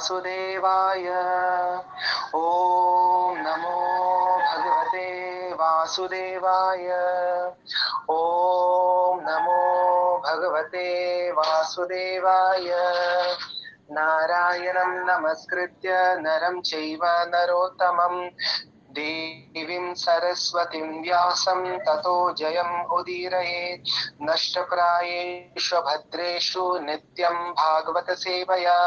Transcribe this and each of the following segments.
वासुदेवाय। ओम नमो भगवते वासुदेवाय। ओम नमो भगवते वासुदेवाय। नारायणं नमस्कृत्य नरं चैव नरोत्तमं देवीं सरस्वतीं व्यासं ततो जयम् उदीरयेत्। नष्टप्रायेषु भद्रेषु नित्यं भागवत सेवया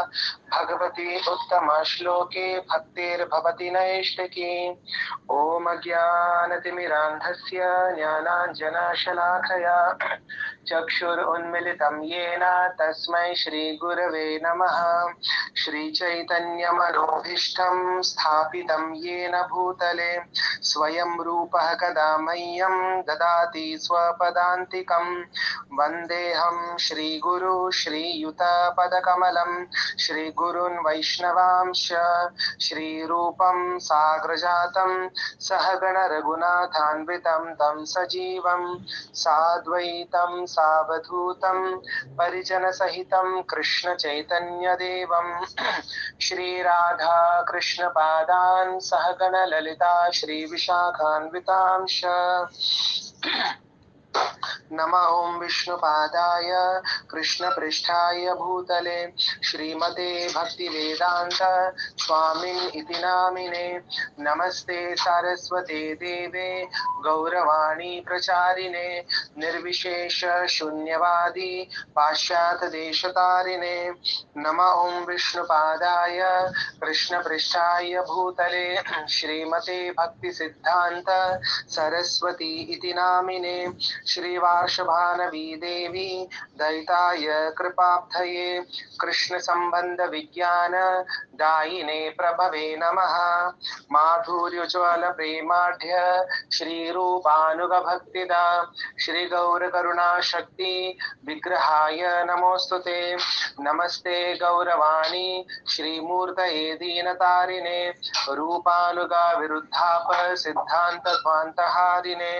भगवती उत्तमश्लोके भक्तिर्भवति नैष्टिकी। ॐ अज्ञानतिमिरान्धस्य ज्ञानाञ्जनशलाकया चक्षुरुन्मिलितं येन तस्मै श्रीगुरवे नमः। श्रीचैतन्यमनोभीष्टं स्थापितं येन भूतले स्वयं रूपः कदा मह्यं ददाति स्वपदान्तिकं। वन्देऽहं श्रीगुरु श्रीयुतपदकमलं श्रीगुरुन् वैष्णवांश श्रीरूपं साग्रजातं सहगण रघुनाथान्वितं तं सजीवं साद्वैतं सावधूतं परिजनसहितं कृष्ण चैतन्यदेवं श्रीराधा कृष्णपादान् सहगण ललिता श्रीविशाखान्वितांश। नमः ओं विष्णुपादाय कृष्णपृष्ठाय भूतले श्रीमते भक्तिवेदांत स्वामिन् इति नामिने। नमस्ते सारस्वते देवे गौरवाणी प्रचारिणे निर्विशेष शून्यवादी पाश्चात्य देशतारिणे। नमः ओं विष्णुपादाय कृष्णपृष्ठाय भूतले श्रीमते भक्तिसिद्धान्त सरस्वती इति नामिने। श्रीवार्षभानवी देवी दयिताय कृपाब्धये कृष्ण संबंध विज्ञान दायिने प्रभवे नमः। माधुर्योज्वल प्रेमाढ्य श्रीरूपानुग भक्तिदा श्री गौर करुणा शक्ति विग्रहाय नमोस्तुते। नमस्ते गौरवाणी श्रीमूर्तये दीनतारिणे रूपानुगा विरुद्धाप सिद्धांत ध्वान्तहारिणे।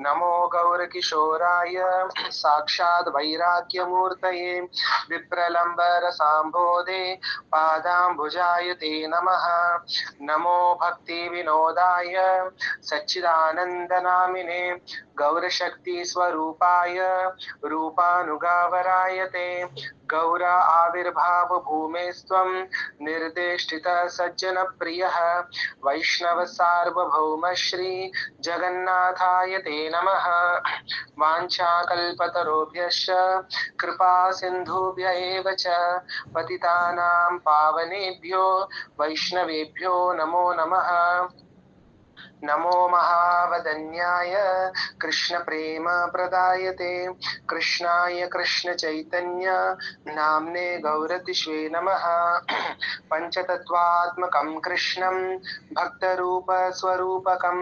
नमो गौरकिशोराय साक्षात् वैराग्यमूर्तये विप्रलम्बर सांभोदे पादाम्बुजाय ते नमः। नमो भक्ति विनोदाय सच्चिदानंदनामिने गौरशक्ति स्वरूपाय रूपानुगावराय ते। गौर आविर्भाव भूमेस्त्वं निर्देष्टित सज्जन प्रियः वैष्णव सार्वभौम श्री जगन्नाथाय ते नमः। वाञ्छाकल्पतरुभ्यश्च कृपा सिन्धुभ्य एव च पतितानां पावनेभ्यो वैष्णवेभ्यो नमो नमः। नमो महावदन्याय कृष्ण प्रेम प्रदायते कृष्णाय कृष्ण चैतन्य नाम्ने गौरतिष्वे नमः। पंचतत्वात्मकं कृष्णं भक्तरूप स्वरूपकं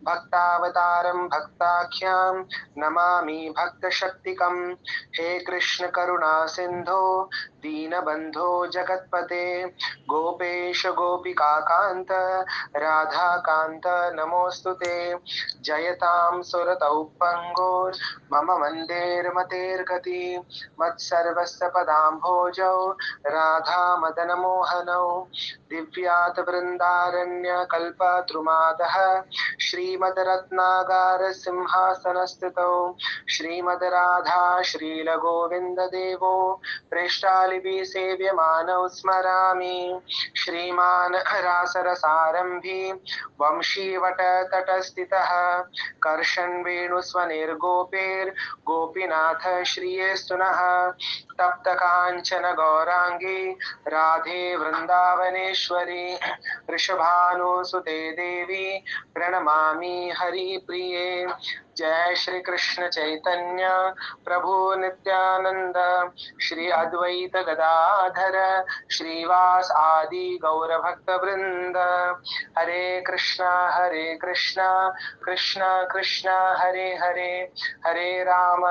भक्तावतारं भक्ताख्यां नमामि भक्तशक्तिकं। हे कृष्ण करुणा सिंधो दीनबंधो जगत्पते गोपेश गोपिकाकांत राधाकांत नमोस्तुते। जयतां सुरतौ पंगोर मम मन्देर्मतेर्गति मत्सर्वस्य पदाम्भोजौ राधा मदन मोहनौ दिव्यात वृंदारण्य कल्पद्रुमादः श्रीमद रत्नागार सिंहासनस्थितौ श्रीमद राधा श्रील गोविंद देवो प्रेष्ठालिपि सेव्यमानौ स्मरामि। श्रीमान रासरसारंभी वंशीवट तटस्थितः कर्षन् वेणुस्वनिर्गोपेर् गोपीनाथ श्रियेस्तुनः तप्त कांचन गौरांगी राधे वृंदावनेश्वरी वृषभानुसुते देवी प्रणमामि हरिप्रिये। जय श्री कृष्ण चैतन्य प्रभु नित्यानंद श्री अद्वैत गदाधर श्रीवास आदि गौर भक्त वृंद। Hare Krishna Krishna Krishna Hare Hare Hare Ram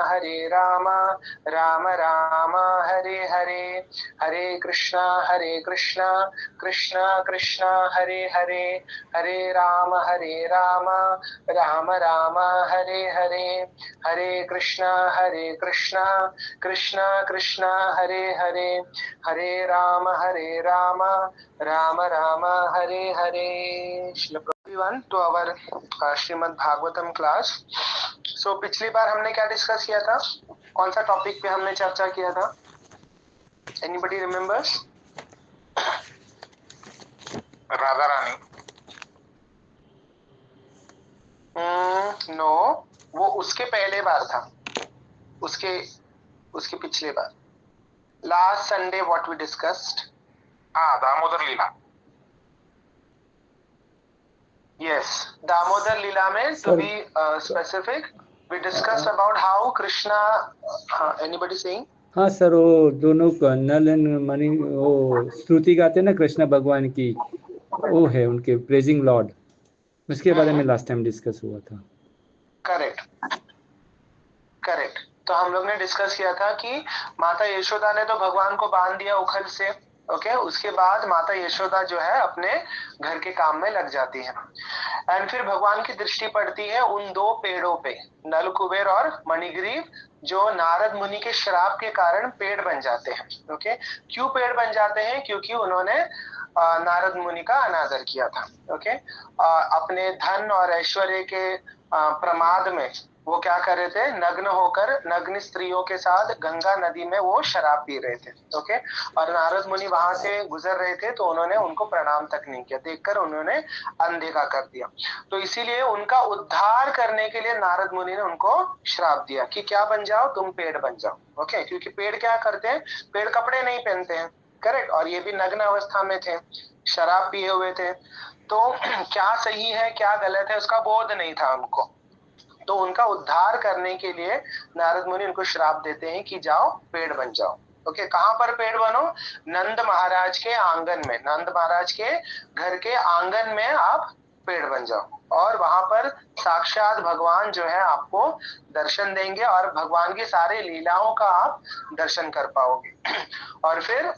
Ram Ram Hare Hare. Hare Krishna Krishna Krishna Hare Hare Hare Ram Ram Ram Hare Hare Hare, Hare Krishna Krishna Krishna Hare Hare, Hare Ram Ram Ram Hare Hare. Everyone to our Shrimad Bhagavatam class. So पिछली बार हमने क्या डिस्कस किया था, कौन सा टॉपिक पे हमने चर्चा किया था? Anybody remembers? Radha Rani. No, वो उसके पहले बार था, उसके पिछले बार। Last Sunday what we discussed? हाँ, दामोदर लीला। यस, दामोदर लीला में to be specific we discussed about how Krishna. Anybody saying? हाँ सर, वो दोनों नल एंड मणि वो स्तुति गाते ना कृष्ण भगवान की, वो है उनके प्रेजिंग लॉर्ड, उसके बारे में लास्ट टाइम डिस्कस हुआ था। Correct correct. तो हम लोग ने डिस्कस किया था कि माता यशोदा ने तो भगवान को बांध दिया उखल से, ओके। उसके बाद माता यशोदा जो है अपने घर के काम में लग जाती है, एंड फिर भगवान की दृष्टि पड़ती है उन दो पेड़ों पे, नल कुबेर और मणिग्रीव, जो नारद मुनि के श्राप के कारण पेड़ बन जाते हैं, ओके। क्यों पेड़ बन जाते हैं? क्योंकि उन्होंने नारद मुनि का अनादर किया था, ओके। अपने धन और ऐश्वर्य के प्रमाद में वो क्या कर रहे थे, नग्न होकर नग्न स्त्रियों के साथ गंगा नदी में वो शराब पी रहे थे, ओके। और नारद मुनि वहां से गुजर रहे थे तो उन्होंने उनको प्रणाम तक नहीं किया, देखकर उन्होंने अनदेखा कर दिया। तो इसीलिए उनका उद्धार करने के लिए नारद मुनि ने उनको श्राप दिया कि क्या बन जाओ, तुम पेड़ बन जाओ, ओके। क्योंकि पेड़ क्या करते हैं, पेड़ कपड़े नहीं पहनते हैं, करेक्ट, और ये भी नग्न अवस्था में थे, शराब पिए हुए थे, तो क्या सही है क्या गलत है उसका बोध नहीं था उनको। तो उनका उद्धार करने के लिए नारद मुनि उनको श्राप देते हैं कि जाओ पेड़ बन जाओ, ओके। कहां पर पेड़ बनो? नंद महाराज के आंगन में, नंद महाराज के घर के आंगन में आप पेड़ बन जाओ, और वहां पर साक्षात भगवान जो है आपको दर्शन देंगे और भगवान की सारे लीलाओं का आप दर्शन कर पाओगे। और फिर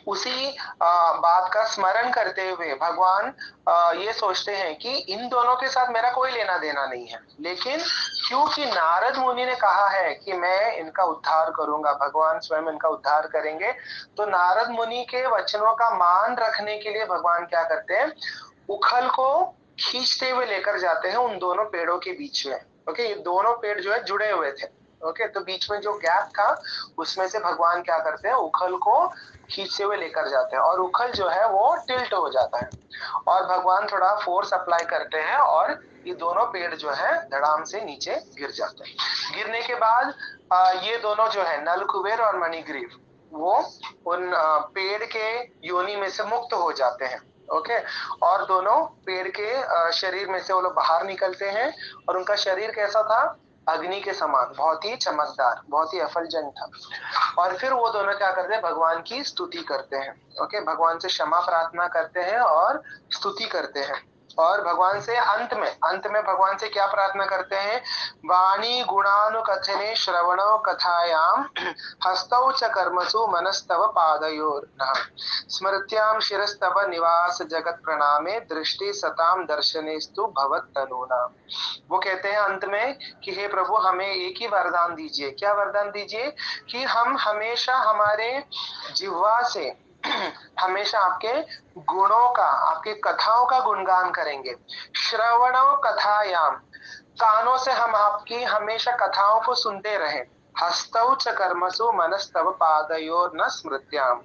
उसी बात का स्मरण करते हुए भगवान ये सोचते हैं कि इन दोनों के साथ मेरा कोई लेना देना नहीं है, लेकिन क्योंकि नारद मुनि ने कहा है कि मैं इनका उद्धार करूंगा, भगवान स्वयं इनका उद्धार करेंगे, तो नारद मुनि के वचनों का मान रखने के लिए भगवान क्या करते हैं, उखल को खींचते हुए लेकर जाते हैं उन दोनों पेड़ों के बीच में, ओके। ये दोनों पेड़ जो है जुड़े हुए थे, ओके। तो बीच में जो गैप था उसमें से भगवान क्या करते हैं, उखल को खींचते हुए लेकर जाते हैं, और उखल जो है वो टिल्ट हो जाता है, और भगवान थोड़ा फोर्स अप्लाई करते हैं और ये दोनों पेड़ जो है धड़ाम से नीचे गिर जाते हैं। गिरने के बाद ये दोनों जो है नल कुबेर और मणिग्रीव, वो उन पेड़ के योनि में से मुक्त हो जाते हैं, ओके। और दोनों पेड़ के शरीर में से वो लोग बाहर निकलते हैं, और उनका शरीर कैसा था, अग्नि के समान, बहुत ही चमकदार, बहुत ही एफल्जेंट था। और फिर वो दोनों क्या करते हैं, भगवान की स्तुति करते हैं, ओके। भगवान से क्षमा प्रार्थना करते हैं और स्तुति करते हैं, और भगवान से अंत में भगवान से क्या प्रार्थना करते हैं, वाणी गुणानुकथने श्रवणो कथायाम हस्तौ च कर्मसु मनस्तव पादयोर्नः स्मृत्याम शिरस्तव निवास जगत प्रणामे दृष्टि सताम दर्शनेस्तु भवत्तनूना। वो कहते हैं अंत में कि हे प्रभु हमें एक ही वरदान दीजिए। क्या वरदान दीजिए? कि हम हमेशा हमारे जिह्वा से हमेशा आपके गुणों का, आपकी कथाओं का गुणगान करेंगे। श्रवणो कथायाम, कानों से हम आपकी हमेशा कथाओं को सुनते रहें। हस्तौ च कर्मसु मनस्तव पादयोर न स्मृत्याम,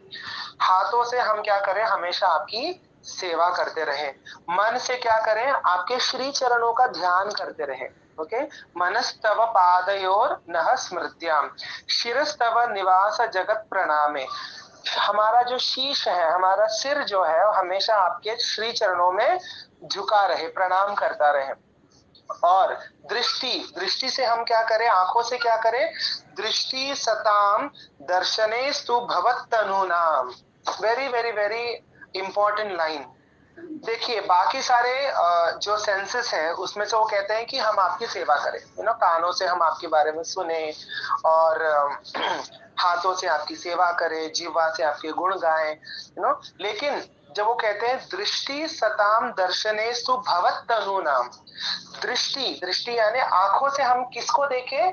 हाथों से हम क्या करें, हमेशा आपकी सेवा करते रहें। मन से क्या करें, आपके श्री चरणों का ध्यान करते रहें, ओके। मनस्तव पादयोर नः स्मृत्याम, शिरस्तव निवास जगत प्रणामे, हमारा जो शीश है, हमारा सिर जो है हमेशा आपके श्री चरणों में झुका रहे, प्रणाम करता रहे। और दृष्टि से हम क्या करें, आंखों से क्या करें, दृष्टि सताम दर्शनेस्तु भवत्तनूनाम। Very very very important line. देखिए बाकी सारे जो सेंसेस है उसमें से वो कहते हैं कि हम आपकी सेवा करें, कानों से हम आपके बारे में सुने, और हाथों से आपकी सेवा करें, जीवा से आपके गुण गाएं, लेकिन जब वो कहते हैं दृष्टि सताम दर्शनेस्तु भवत तनु नाम, दृष्टि, दृष्टि यानी आंखों से हम किसको देखें?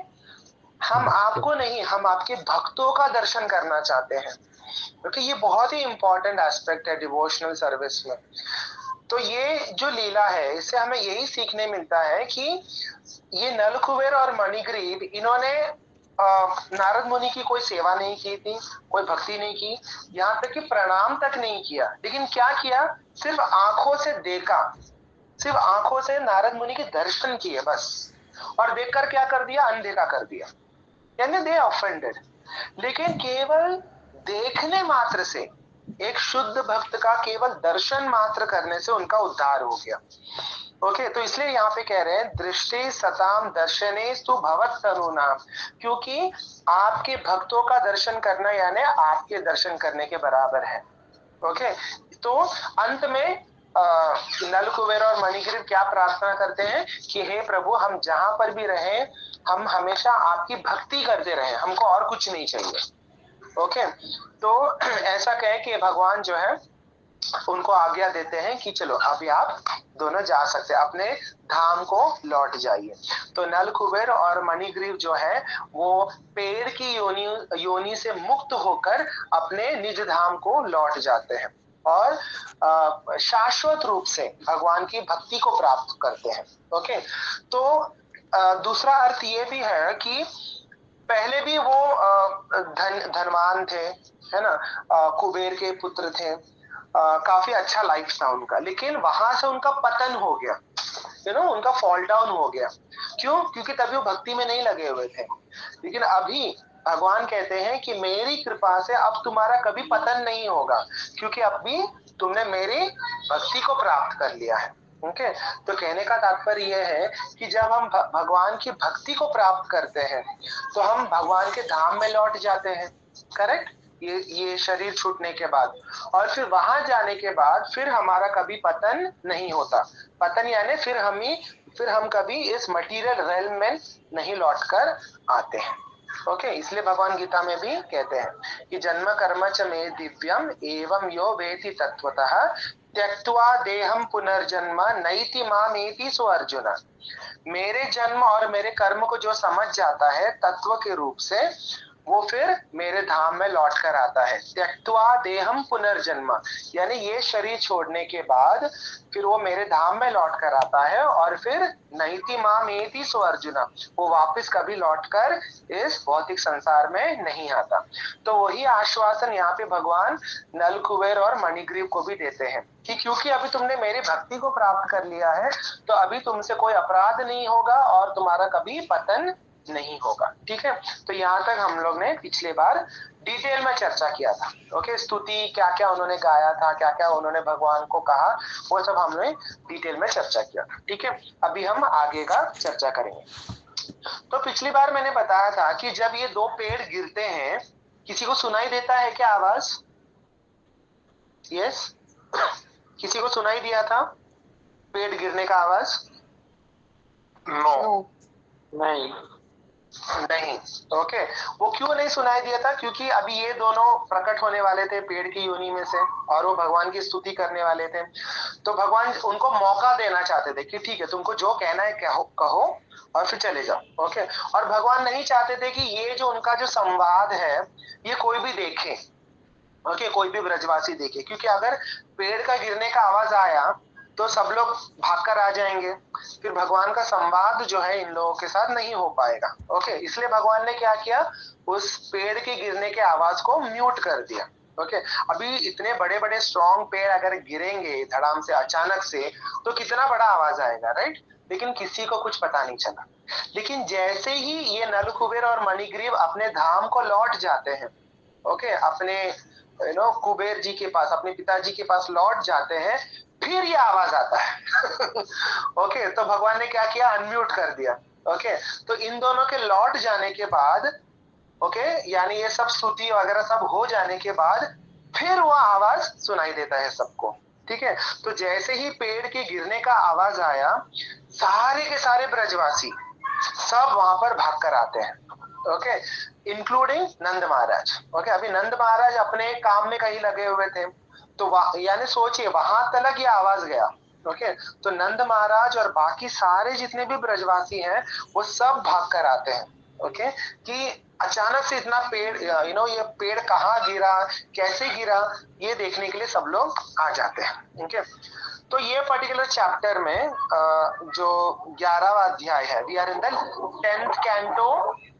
हम आपको नहीं, हम आपके भक्तों का दर्शन करना चाहते हैं, क्योंकि ये बहुत ही इंपॉर्टेंट एस्पेक्ट है डिवोशनल सर्विस में। तो ये जो लीला है, इससे हमें यही सीखने मिलता है कि ये नलकुबेर और मणिग्रीव, इन्होंने नारद मुनि की कोई सेवा नहीं की थी, कोई भक्ति नहीं की, यहाँ तक कि प्रणाम तक नहीं किया, लेकिन क्या किया? सिर्फ आंखों से देखा, सिर्फ आंखों से नारद मुनि के दर्शन किए बस, और देखकर क्या कर दिया? अनदेखा कर दिया, यानी दे ऑफेंडेड। लेकिन केवल देखने मात्र से, एक शुद्ध भक्त का केवल दर्शन मात्र करने से उनका उद्धार हो गया। ओके, तो इसलिए यहाँ पे कह रहे हैं दृष्टि सताम दर्शनेस्तु भवत तनु नाम, क्योंकि आपके भक्तों का दर्शन करना यानी आपके दर्शन करने के बराबर है। ओके, तो अंत में नलकुबेर और मणिग्रीव क्या प्रार्थना करते हैं कि हे प्रभु, हम जहां पर भी रहें, हम हमेशा आपकी भक्ति करते रहें, हमको और कुछ नहीं चाहिए। ओके, तो ऐसा कहे कि भगवान जो है उनको आज्ञा देते हैं कि चलो अभी आप दोनों जा सकते हैं, अपने धाम को लौट जाइए। तो नलकुबेर और मणिग्रीव जो है वो पेड़ की योनि से मुक्त होकर अपने निज धाम को लौट जाते हैं और शाश्वत रूप से भगवान की भक्ति को प्राप्त करते हैं। ओके, तो दूसरा अर्थ ये भी है कि पहले भी वो धनवान थे, है ना, कुबेर के पुत्र थे, काफी अच्छा लाइफ था उनका, लेकिन वहां से उनका पतन हो गया, उनका फॉल डाउन हो गया। क्यों? क्योंकि तभी वो भक्ति में नहीं लगे हुए थे। लेकिन अभी भगवान कहते हैं कि मेरी कृपा से अब तुम्हारा कभी पतन नहीं होगा, क्योंकि अभी तुमने मेरी भक्ति को प्राप्त कर लिया है। ओके, तो कहने का तात्पर्य यह है कि जब हम भगवान की भक्ति को प्राप्त करते हैं तो हम भगवान के धाम में लौट जाते हैं। करेक्ट? ये शरीर छूटने के बाद, और फिर वहां जाने के बाद फिर हमारा कभी पतन नहीं होता। पतन यानी फिर हम कभी इस मटेरियल रेल्म में नहीं लौट कर आते हैं। ओके, इसलिए भगवान गीता में भी कहते हैं कि जन्म कर्म च मे दिव्यम एवं यो वेति तत्वतः त्यक्त्वा देहम पुनर्जन्म नैति मामेति सो अर्जुन। मेरे जन्म और मेरे कर्म को जो समझ जाता है तत्व के रूप से, वो फिर मेरे धाम में लौट कर आता है। त्यक्त्वा देहम पुनर्जन्म यानी ये शरीर छोड़ने के बाद फिर वो मेरे धाम में लौट कर आता है, और फिर नैति मामेति सो अर्जुन, वो वापस कभी लौटकर इस भौतिक संसार में नहीं आता। तो वही आश्वासन यहाँ पे भगवान नलकुबेर और मणिग्रीव को भी देते हैं कि क्योंकि अभी तुमने मेरी भक्ति को प्राप्त कर लिया है तो अभी तुमसे कोई अपराध नहीं होगा और तुम्हारा कभी पतन नहीं होगा। ठीक है, तो यहाँ तक हम लोग ने पिछले बार डिटेल में चर्चा किया था। ओके, स्तुति क्या क्या उन्होंने गाया था, क्या क्या उन्होंने भगवान को कहा, वो सब हमने डिटेल में चर्चा किया था। ठीक है, अभी हम आगे का चर्चा करेंगे। तो पिछली बार मैंने बताया था कि जब ये दो पेड़ गिरते हैं, किसी को सुनाई देता है क्या आवाज? यस, किसी को सुनाई दिया था पेड़ गिरने का आवाज? नो, नहीं। ओके, वो क्यों नहीं सुनाई दिया था? क्योंकि अभी ये दोनों प्रकट होने वाले थे पेड़ की योनि में से और वो भगवान की स्तुति करने वाले थे। तो भगवान उनको मौका देना चाहते थे कि ठीक है, तुमको जो कहना है कहो और फिर चले जाओ। ओके, और भगवान नहीं चाहते थे कि ये जो उनका जो संवाद है ये कोई भी देखे। ओके, कोई भी ब्रजवासी देखे, क्योंकि अगर पेड़ का गिरने का आवाज आया तो सब लोग भागकर आ जाएंगे, फिर भगवान का संवाद जो है इन लोगों के साथ नहीं हो पाएगा। ओके, इसलिए भगवान ने क्या किया, उस पेड़ के गिरने के आवाज को म्यूट कर दिया। ओके, अभी इतने बड़े बड़े स्ट्रॉन्ग पेड़ अगर गिरेंगे धड़ाम से अचानक से तो कितना बड़ा आवाज आएगा, राइट? लेकिन किसी को कुछ पता नहीं चला। लेकिन जैसे ही ये नलकुबेर और मणिग्रीव अपने धाम को लौट जाते हैं, ओके, अपने कुबेर जी के पास, अपने पिताजी के पास लौट जाते हैं, फिर ये आवाज आता है। ओके, तो भगवान ने क्या किया, अनम्यूट कर दिया। ओके, तो इन दोनों के लौट जाने के बाद, ओके, यानी ये सब स्तुति वगैरह सब हो जाने के बाद फिर वो आवाज सुनाई देता है सबको। ठीक है, तो जैसे ही पेड़ के गिरने का आवाज आया, सारे के सारे ब्रजवासी सब वहां पर भाग कर आते हैं। ओके, इंक्लूडिंग नंद महाराज। ओके, अभी नंद महाराज अपने काम में कहीं लगे हुए थे, तो यानी सोचिए वहां तक ये आवाज गया। ओके, तो नंद महाराज और बाकी सारे जितने भी ब्रजवासी हैं वो सब भाग कर आते हैं। ओके, कि अचानक से इतना पेड़, ये पेड़ कहाँ गिरा, कैसे गिरा, ये देखने के लिए सब लोग आ जाते हैं। ओके, तो ये पर्टिकुलर चैप्टर में जो 11वां अध्याय है, we are in the 10th canto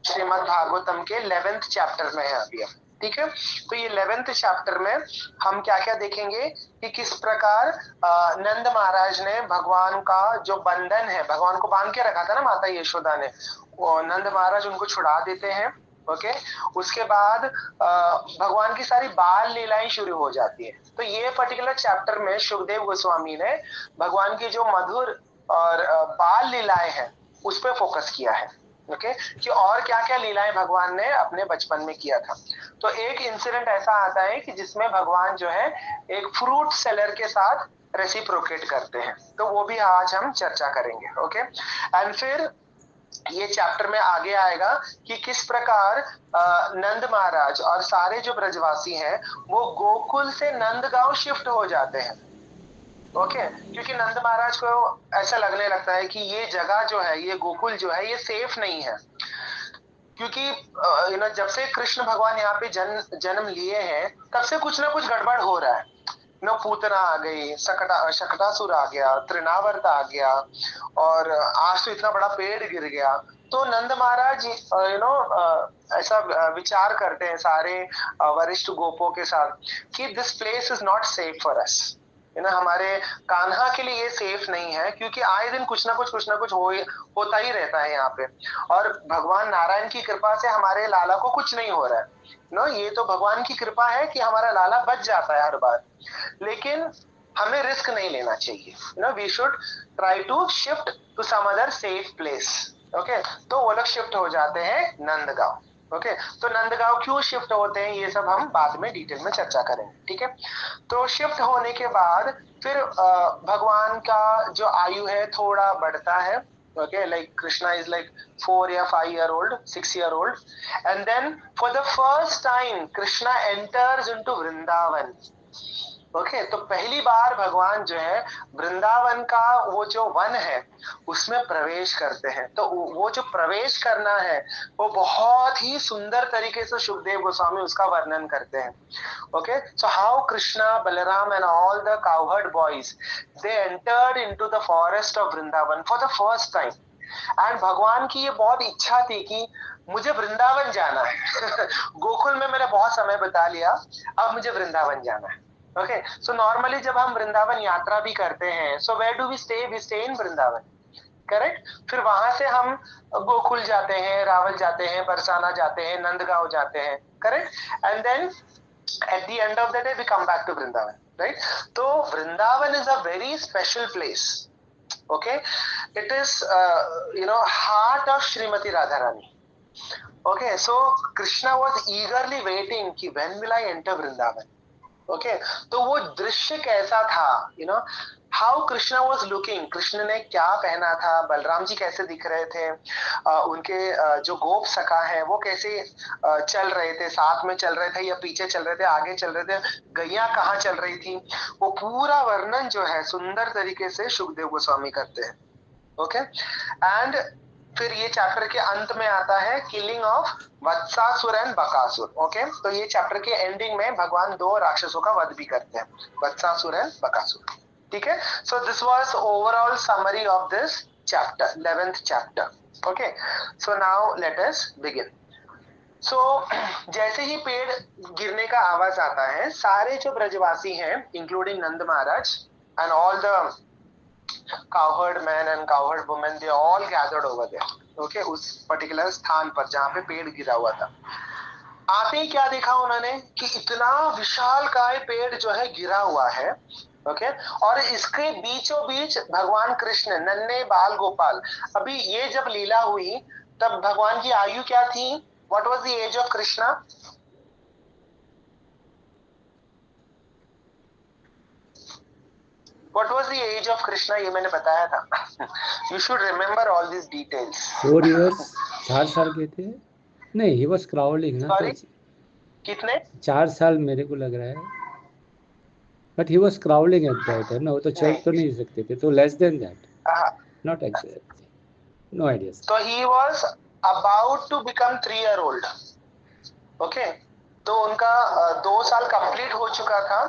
Shrimad Bhagavatam के 11th चैप्टर में है अभी हम। ठीक है, तो ये 11th चैप्टर में हम क्या क्या देखेंगे कि किस प्रकार नंद महाराज ने भगवान का जो बंधन है, भगवान को बांध के रखा था ना माता यशोदा ने, वो नंद महाराज उनको छुड़ा देते हैं। ओके, उसके बाद भगवान की सारी बाल लीलाएं शुरू हो जाती है। तो ये पर्टिकुलर चैप्टर में सुखदेव गोस्वामी ने भगवान की जो मधुर और बाल लीलाएं हैं उस पर फोकस किया है। ओके, कि और क्या क्या लीलाएं भगवान ने अपने बचपन में किया था। तो एक इंसिडेंट ऐसा आता है कि जिसमें भगवान जो है एक फ्रूट सेलर के साथ रेसिप्रोकेट करते हैं, तो वो भी आज हम चर्चा करेंगे। ओके, एंड फिर ये चैप्टर में आगे आएगा कि किस प्रकार नंद महाराज और सारे जो ब्रजवासी हैं वो गोकुल से नंदगांव शिफ्ट हो जाते हैं। ओके, क्योंकि नंद महाराज को ऐसा लगने लगता है कि ये जगह जो है, ये गोकुल जो है, ये सेफ नहीं है, क्योंकि जब से कृष्ण भगवान यहाँ पे जन्म लिए हैं तब से कुछ ना कुछ गड़बड़ हो रहा है। पूतना आ गई, शकटासुर आ गया, तृणावर्त आ गया, और आज तो इतना बड़ा पेड़ गिर गया। तो नंद महाराज ऐसा विचार करते हैं सारे वरिष्ठ गोपों के साथ कि this place is not safe for us, हमारे कान्हा के लिए ये सेफ नहीं है, क्योंकि आए दिन कुछ ना कुछ होता ही रहता है यहाँ पे, और भगवान नारायण की कृपा से हमारे लाला को कुछ नहीं हो रहा है। ये तो भगवान की कृपा है कि हमारा लाला बच जाता है हर बार, लेकिन हमें रिस्क नहीं लेना चाहिए। We should try to shift to some other safe place. Okay, तो वो लोग शिफ्ट हो जाते हैं नंदगांव। ओके, तो नंदगांव क्यों शिफ्ट होते हैं ये सब हम बाद में डिटेल में चर्चा करेंगे। ठीक है, तो शिफ्ट होने के बाद फिर भगवान का जो आयु है थोड़ा बढ़ता है। Okay, like Krishna is like 4 or 5 year old, 6 year old, and then for the first time Krishna enters into Vrindavan. Okay, तो पहली बार भगवान जो है वृंदावन का वो जो वन है उसमें प्रवेश करते हैं। तो वो जो प्रवेश करना है वो बहुत ही सुंदर तरीके से सुखदेव गोस्वामी उसका वर्णन करते हैं। Okay, so how Krishna, Balram and all the cowherd boys they entered into the forest of Vrindavan for the first time. And भगवान की ये बहुत इच्छा थी कि मुझे वृंदावन जाना है गोकुल में मैंने बहुत समय बिता लिया, अब मुझे वृंदावन जाना है। ओके, सो नॉर्मली जब हम वृंदावन यात्रा भी करते हैं, so where do we stay in Vrindavan, correct. फिर वहां से हम गोकुल जाते हैं, रावल जाते हैं, बरसाना जाते हैं, नंदगांव जाते हैं, correct, and then at the end of the day we come back to Vrindavan, right. तो Vrindavan is a very special place. Okay, it is heart of Shrimati Radha Rani. Okay, so Krishna was eagerly waiting कि when will I enter Vrindavan. Okay, तो वो दृश्य कैसा था, how Krishna was looking, Krishna ने क्या पहना था, बलराम जी कैसे दिख रहे थे, उनके जो गोप सखा है वो कैसे चल रहे थे, साथ में चल रहे थे या पीछे चल रहे थे, आगे चल रहे थे, गैया कहाँ चल रही थी, वो पूरा वर्णन जो है सुंदर तरीके से सुखदेव गोस्वामी करते हैं। ओके, एंड फिर ये चैप्टर के अंत में आता है killing of Vatsasur and Bakasur. Okay, तो ये चैप्टर के एंडिंग में भगवान 2 राक्षसों का वध भी करते हैं, वत्सासुर एंड बकासुर। ठीक है, so this was overall summary of this chapter, 11th chapter. Okay, so now let us begin. So जैसे ही पेड़ गिरने का आवाज आता है, सारे जो ब्रजवासी हैं including Nand Maharaj and all the cowherd men and cowherd women, they all gathered over there. Okay, उस पर्टिकुलर स्थान पर जहाँ पे पेड़ गिरा हुआ था। आते ही क्या देखा उन्होंने कि इतना विशाल काय पेड़ जो है गिरा हुआ है। ओके, और इसके बीचों बीच भगवान कृष्ण नन्हे बाल गोपाल। अभी ये जब लीला हुई तब भगवान की आयु क्या थी? What was the age of Krishna? What was the age of Krishna? ये मैंने बताया था। You should remember all these details. 4 years, 4 साल के थे? नहीं, he was crawling ना। Sorry, कितने? 4 साल मेरे को लग रहा है। But he was crawling at that, ना वो तो चल तो नहीं सकते थे, तो less than that, not exactly, no ideas. So he was about to become 3-year-old. Okay, तो उनका 2 साल कंप्लीट हो चुका था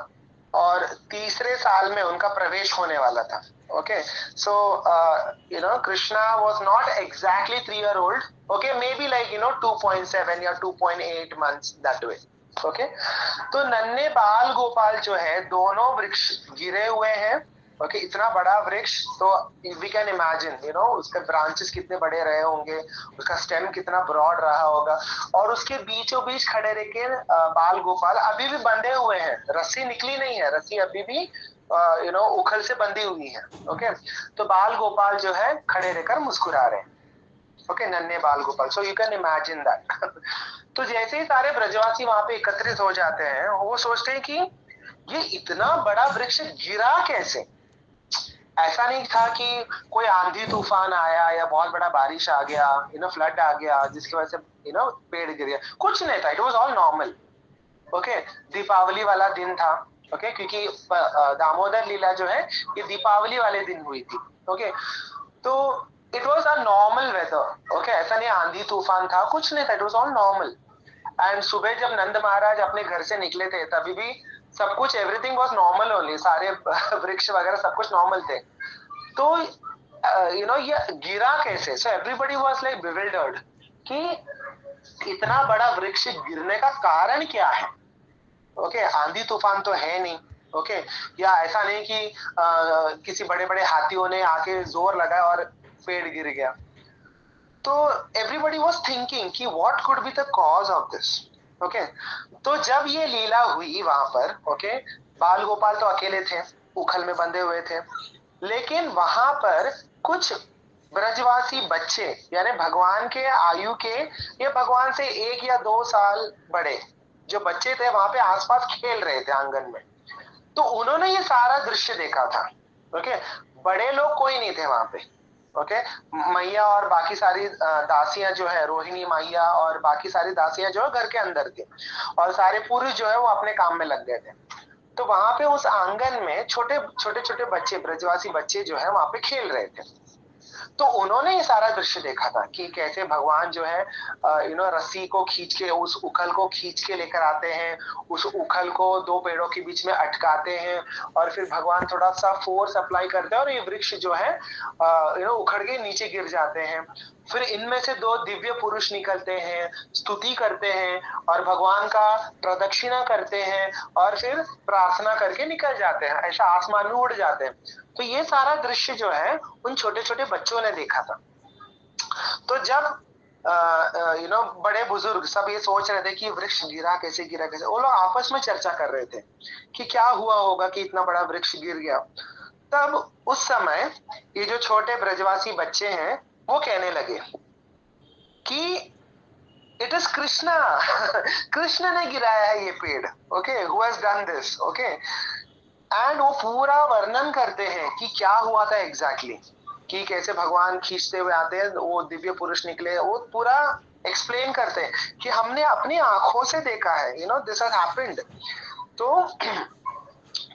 और तीसरे साल में उनका प्रवेश होने वाला था. Okay, so Krishna was not exactly 3-year-old. Okay, may be like 2.7 या 2.8 मंथ्स दैट वे. ओके, तो नन्हे बाल गोपाल जो है दोनों वृक्ष गिरे हुए हैं. ओके, इतना बड़ा वृक्ष, तो वी कैन इमेजिन उसके ब्रांचेस कितने बड़े रहे होंगे, उसका स्टेम कितना ब्रॉड रहा होगा, और उसके बीचों बीच खड़े रह के बाल गोपाल अभी भी बंधे हुए हैं. रस्सी निकली नहीं है, रस्सी अभी भी उखल से बंधी हुई है. ओके, तो बाल गोपाल जो है खड़े रहकर मुस्कुरा रहे हैं. ओके, नन्हे बाल Gopal. So you can imagine that. तो जैसे ही सारे ब्रजवासी वहां पे एकत्रित हो जाते हैं, वो सोचते हैं कि ये इतना बड़ा वृक्ष गिरा कैसे. ऐसा नहीं था कि कोई आंधी तूफान आया या बहुत बड़ा बारिश आ गया, फ्लड आ गया जिसकी वजह से पेड़ गिर गया. कुछ नहीं था, it was all normal. Okay, Deepavali वाला दिन था. ओके, क्योंकि दामोदर लीला जो है ये दीपावली वाले दिन हुई थी. ओके, तो it was a normal weather. Okay, ऐसा नहीं आंधी तूफान था, कुछ नहीं था, it was all normal. And सुबह जब नंद महाराज अपने घर से निकले थे तभी भी सब कुछ, एवरीथिंग वाज नॉर्मल ओनली, सारे वृक्ष वगैरह सब कुछ नॉर्मल थे. तो ये गिरा कैसे. So everybody was like bewildered कि इतना बड़ा वृक्ष गिरने का कारण क्या है. ओके, आंधी तूफान तो है नहीं. ओके, या ऐसा नहीं कि किसी बड़े बड़े हाथियों ने आके जोर लगाया और पेड़ गिर गया. तो एवरीबॉडी वाज थिंकिंग कि what could be the cause of this. Okay, तो जब ये लीला हुई वहां पर, ओके, बाल गोपाल तो अकेले थे, उखल में बंधे हुए थे, लेकिन वहां पर कुछ ब्रजवासी बच्चे, यानी भगवान के आयु के या भगवान से 1 या 2 साल बड़े जो बच्चे थे वहां पे आसपास खेल रहे थे आंगन में. तो उन्होंने ये सारा दृश्य देखा था. ओके, बड़े लोग कोई नहीं थे वहां पे. ओके, मैया और बाकी सारी दासियां जो है, रोहिणी मैया और बाकी सारी दासियां जो है घर के अंदर थी, और सारे पुरुष जो है वो अपने काम में लग गए थे. तो वहां पे उस आंगन में छोटे छोटे बच्चे, ब्रजवासी बच्चे जो है वहां पे खेल रहे थे. तो उन्होंने ये सारा दृश्य देखा था कि कैसे भगवान जो है रस्सी को खींच के, उस उखल को खींच के लेकर आते हैं, उस उखल को 2 पेड़ों के बीच में अटकाते हैं, और फिर भगवान थोड़ा सा फोर्स अप्लाई करते हैं और ये वृक्ष जो है उखड़ के नीचे गिर जाते हैं. फिर इनमें से 2 दिव्य पुरुष निकलते हैं, स्तुति करते हैं और भगवान का प्रदक्षिणा करते हैं, और फिर प्रार्थना करके निकल जाते हैं, ऐसा आसमान में उड़ जाते हैं. तो ये सारा दृश्य जो है उन छोटे छोटे बच्चों ने देखा था. तो जब बड़े बुजुर्ग सब ये सोच रहे थे कि वृक्ष गिरा कैसे, वो लोग आपस में चर्चा कर रहे थे कि क्या हुआ होगा कि इतना बड़ा वृक्ष गिर गया. तब उस समय ये जो छोटे ब्रजवासी बच्चे हैं वो कहने लगे कि इट इज कृष्णा. कृष्ण ने गिराया है ये पेड़. Okay, who has done this. Okay, and वो पूरा वर्णन करते हैं कि क्या हुआ था एग्जैक्टली, कि कैसे भगवान खींचते हुए आते हैं, वो दिव्य पुरुष निकले, वो पूरा एक्सप्लेन करते हैं कि हमने अपनी आंखों से देखा है, दिस हैज हैपेंड. तो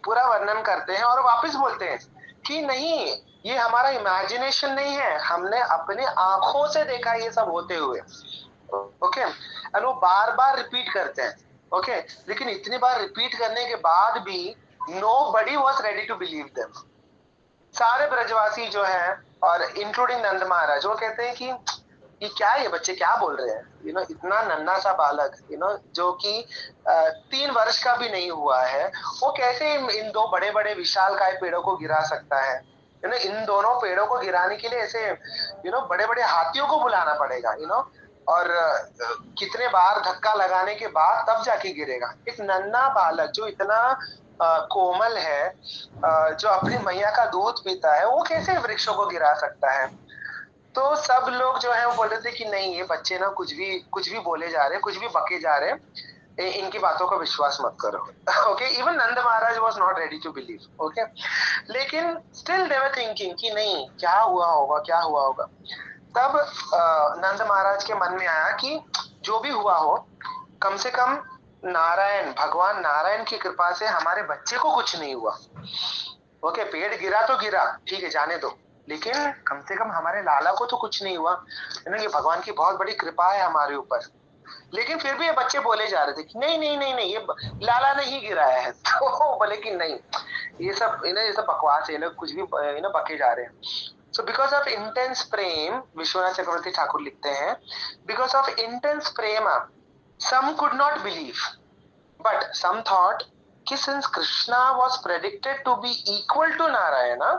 पूरा वर्णन करते हैं और वापस बोलते हैं कि नहीं, ये हमारा इमेजिनेशन नहीं है, हमने अपने आंखों से देखा ये सब होते हुए. ओके, एंड वो बार बार रिपीट करते हैं. ओके, लेकिन इतनी बार रिपीट करने के बाद भी nobody was ready to believe them. सारे ब्रजवासी जो है और इंक्लूडिंग नंद महाराज, वो कहते हैं कि ये क्या, ये बच्चे क्या बोल रहे हैं. इतना नन्हा सा बालक, जो कि 3 वर्ष का भी नहीं हुआ है, वो कैसे इन 2 बड़े बड़े विशालकाय पेड़ों को गिरा सकता है. इन दोनों पेड़ों को गिराने के लिए ऐसे बड़े बड़े हाथियों को बुलाना पड़ेगा, और कितने बार धक्का लगाने के बाद तब जाके गिरेगा. एक नन्हा बालक जो इतना कोमल है, जो अपनी मैया का दूध पीता है, वो कैसे वृक्षों को गिरा सकता है. तो सब लोग जो है वो बोल रहे थे कि नहीं, ये बच्चे ना कुछ भी बोले जा रहे हैं, कुछ भी बके जा रहे हैं, इनकी बातों का विश्वास मत करो. Okay, even Nand Maharaj was not ready to believe. Okay, लेकिन स्टिल दे वर थिंकिंग कि नहीं, क्या हुआ होगा. तब नंद महाराज के मन में आया कि जो भी हुआ हो, कम से कम नारायण, भगवान नारायण की कृपा से हमारे बच्चे को कुछ नहीं हुआ। ओके, पेड़ गिरा तो गिरा, ठीक है, जाने दो, लेकिन कम से कम हमारे लाला को तो कुछ नहीं हुआ, है ना। ये भगवान की बहुत बड़ी कृपा है हमारे ऊपर। लेकिन फिर भी ये बच्चे बोले जा रहे थे कि नहीं नहीं नहीं नहीं, ये लाला ने ही गिराया है। तो बोले कि नहीं, ये सब ये सब बकवास है, ये लोग कुछ भी बके जा रहे हैं। So because of intense प्रेम, विश्वनाथ चक्रवर्ती ठाकुर लिखते हैं, because of intense Prem, some could not believe, but some thought कि since Krishna was predicted to be equal to Narayana,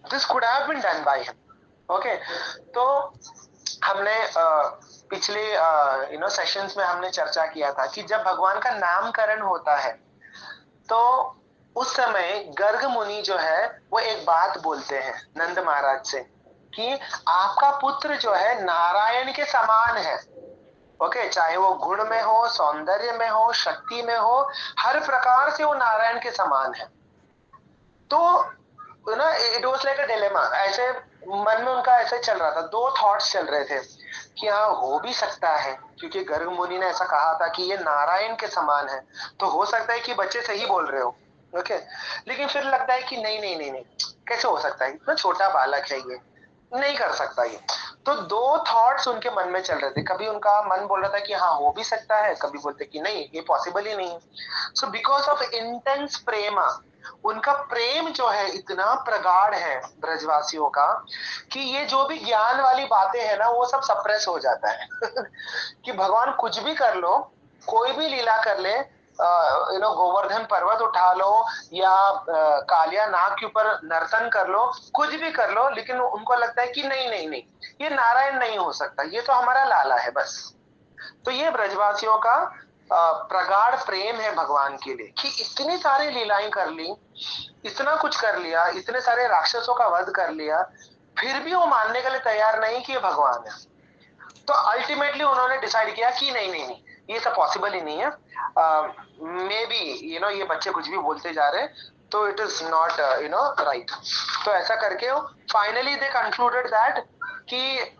this could have been done by him. Okay, तो हमने पिछले sessions में हमने चर्चा किया था कि जब भगवान का नामकरण होता है तो उस समय गर्ग मुनि जो है वो एक बात बोलते हैं नंद महाराज से कि आपका पुत्र जो है नारायण के समान है। ओके, चाहे वो गुण में हो, सौंदर्य में हो, शक्ति में हो, हर प्रकार से वो नारायण के समान है। तो it was like a dilemma, ऐसे मन में उनका ऐसे चल रहा था, दो थॉट्स चल रहे थे कि हाँ हो भी सकता है, क्योंकि गर्ग मुनि ने ऐसा कहा था कि ये नारायण के समान है, तो हो सकता है कि बच्चे सही बोल रहे हो। ओके, लेकिन फिर लगता है कि नहीं नहीं नहीं नहीं, कैसे हो सकता है, इतना छोटा बालक है, ये नहीं कर सकता ये। तो दो थॉट्स उनके मन में चल रहे थे, कभी उनका मन बोल रहा था कि हाँ हो भी सकता है, कभी बोलते कि नहीं ये पॉसिबल ही नहीं है। सो बिकॉज ऑफ इंटेंस प्रेम, उनका प्रेम जो है इतना प्रगाढ़ है ब्रजवासियों का कि ये जो भी ज्ञान वाली बातें हैं ना वो सब सप्रेस हो जाता है। कि भगवान कुछ भी कर लो, कोई भी लीला कर ले, गोवर्धन पर्वत उठा लो या कालिया नाग के ऊपर नर्तन कर लो, कुछ भी कर लो, लेकिन उनको लगता है कि नहीं नहीं नहीं, ये नारायण नहीं हो सकता, ये तो हमारा लाला है बस। तो ये ब्रजवासियों का प्रगाढ़ प्रेम है भगवान के लिए कि इतनी सारी लीलाएं कर ली, इतना कुछ कर लिया, इतने सारे राक्षसों का वध कर लिया, फिर भी वो मानने के लिए तैयार नहीं कि ये भगवान है। तो अल्टीमेटली उन्होंने डिसाइड किया कि नहीं नहीं नहीं, ये सब पॉसिबल ही नहीं है, मे बी ये बच्चे कुछ भी बोलते जा रहे हैं, तो इट इज नॉट राइट। तो ऐसा करके फाइनली दे कंक्लूडेड दैट कि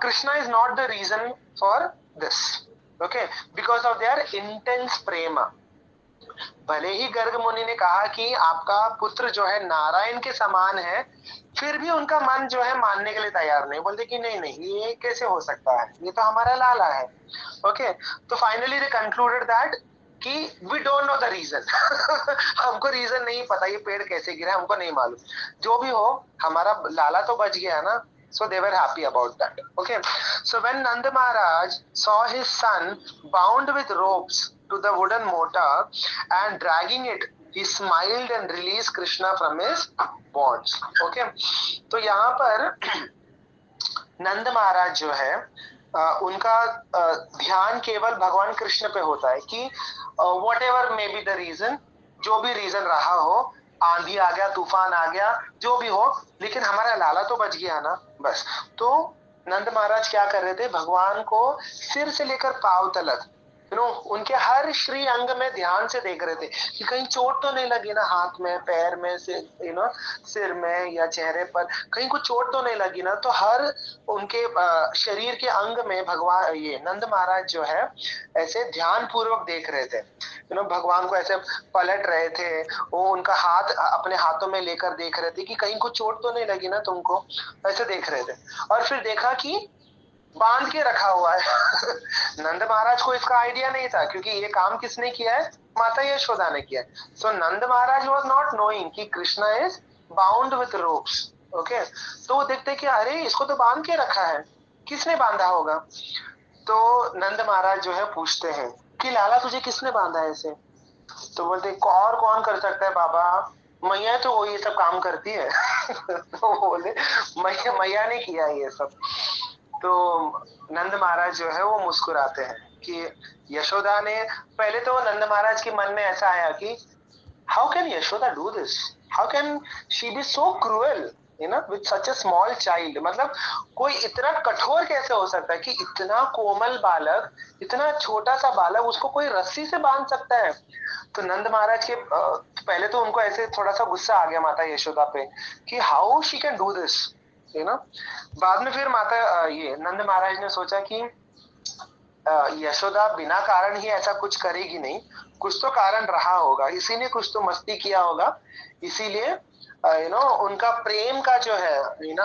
Krishna is not the reason for this, okay, because of their intense प्रेम। भले ही गर्ग मुनि ने कहा कि आपका पुत्र जो है नारायण के समान है, फिर भी उनका मन जो है मानने के लिए तैयार नहीं, बोलते कि नहीं नहीं ये कैसे हो सकता है, ये तो हमारा लाला है। ओके, तो फाइनली दे कंक्लूडेड दैट कि we don't know the reason. हमको रीजन नहीं पता ये पेड़ कैसे गिरा, हमको नहीं मालूम, जो भी हो हमारा लाला तो बच गया ना। So they were happy about that. Okay. So when Nanda Maharaj saw his son bound with ropes to the wooden motor and dragging it, he smiled and released Krishna from his bonds. Okay. तो यहाँ पर नंद महाराज जो है उनका ध्यान केवल भगवान कृष्ण पे होता है कि whatever may be the reason, जो भी रीजन रहा हो, आंधी आ गया, तूफान आ गया, जो भी हो, लेकिन हमारा लाला तो बच गया ना बस। तो नंद महाराज क्या कर रहे थे, भगवान को सिर से लेकर पांव तक उनके हर श्री अंग में ध्यान से देख रहे थे कि कहीं चोट तो नहीं लगी ना, हाथ में, पैर में, सिर में या चेहरे पर कहीं कुछ चोट तो नहीं लगी ना। तो हर उनके शरीर के अंग में भगवान ये नंद महाराज जो है ऐसे ध्यान पूर्वक देख रहे थे, भगवान को ऐसे पलट रहे थे, वो उनका हाथ अपने हाथों में लेकर देख रहे थे कि कहीं कुछ चोट तो नहीं लगी ना तुमको, ऐसे देख रहे थे। और फिर देखा कि बांध के रखा हुआ है। नंद महाराज को इसका आइडिया नहीं था, क्योंकि ये काम किसने किया है, माता यशोदा ने किया है। सो नंद महाराज वाज नॉट नोइंग कि Krishna is bound with ropes. Okay, तो वो देखते कि अरे इसको तो बांध के रखा है, किसने बांधा होगा। तो नंद महाराज जो है पूछते हैं कि लाला तुझे किसने बांधा है ऐसे। तो बोलते और कौन कर सकता है बाबा, मैया तो वो ये सब काम करती है। तो बोले मैया ने किया ये सब। तो नंद महाराज जो है वो मुस्कुराते हैं कि यशोदा ने, पहले तो नंद महाराज के मन में ऐसा आया कि how can Yashoda do this, how can she be so cruel with such a small child. मतलब कोई इतना कठोर कैसे हो सकता है कि इतना कोमल बालक, इतना छोटा सा बालक, उसको कोई रस्सी से बांध सकता है। तो नंद महाराज के पहले तो उनको ऐसे थोड़ा सा गुस्सा आ गया माता यशोदा पे कि how she can do this. बाद में फिर माता ये नंद महाराज ने सोचा कि यशोदा बिना कारण ही ऐसा कुछ करेगी नहीं, कुछ तो कारण रहा होगा, इसी ने कुछ तो मस्ती किया होगा, इसीलिए उनका प्रेम का जो है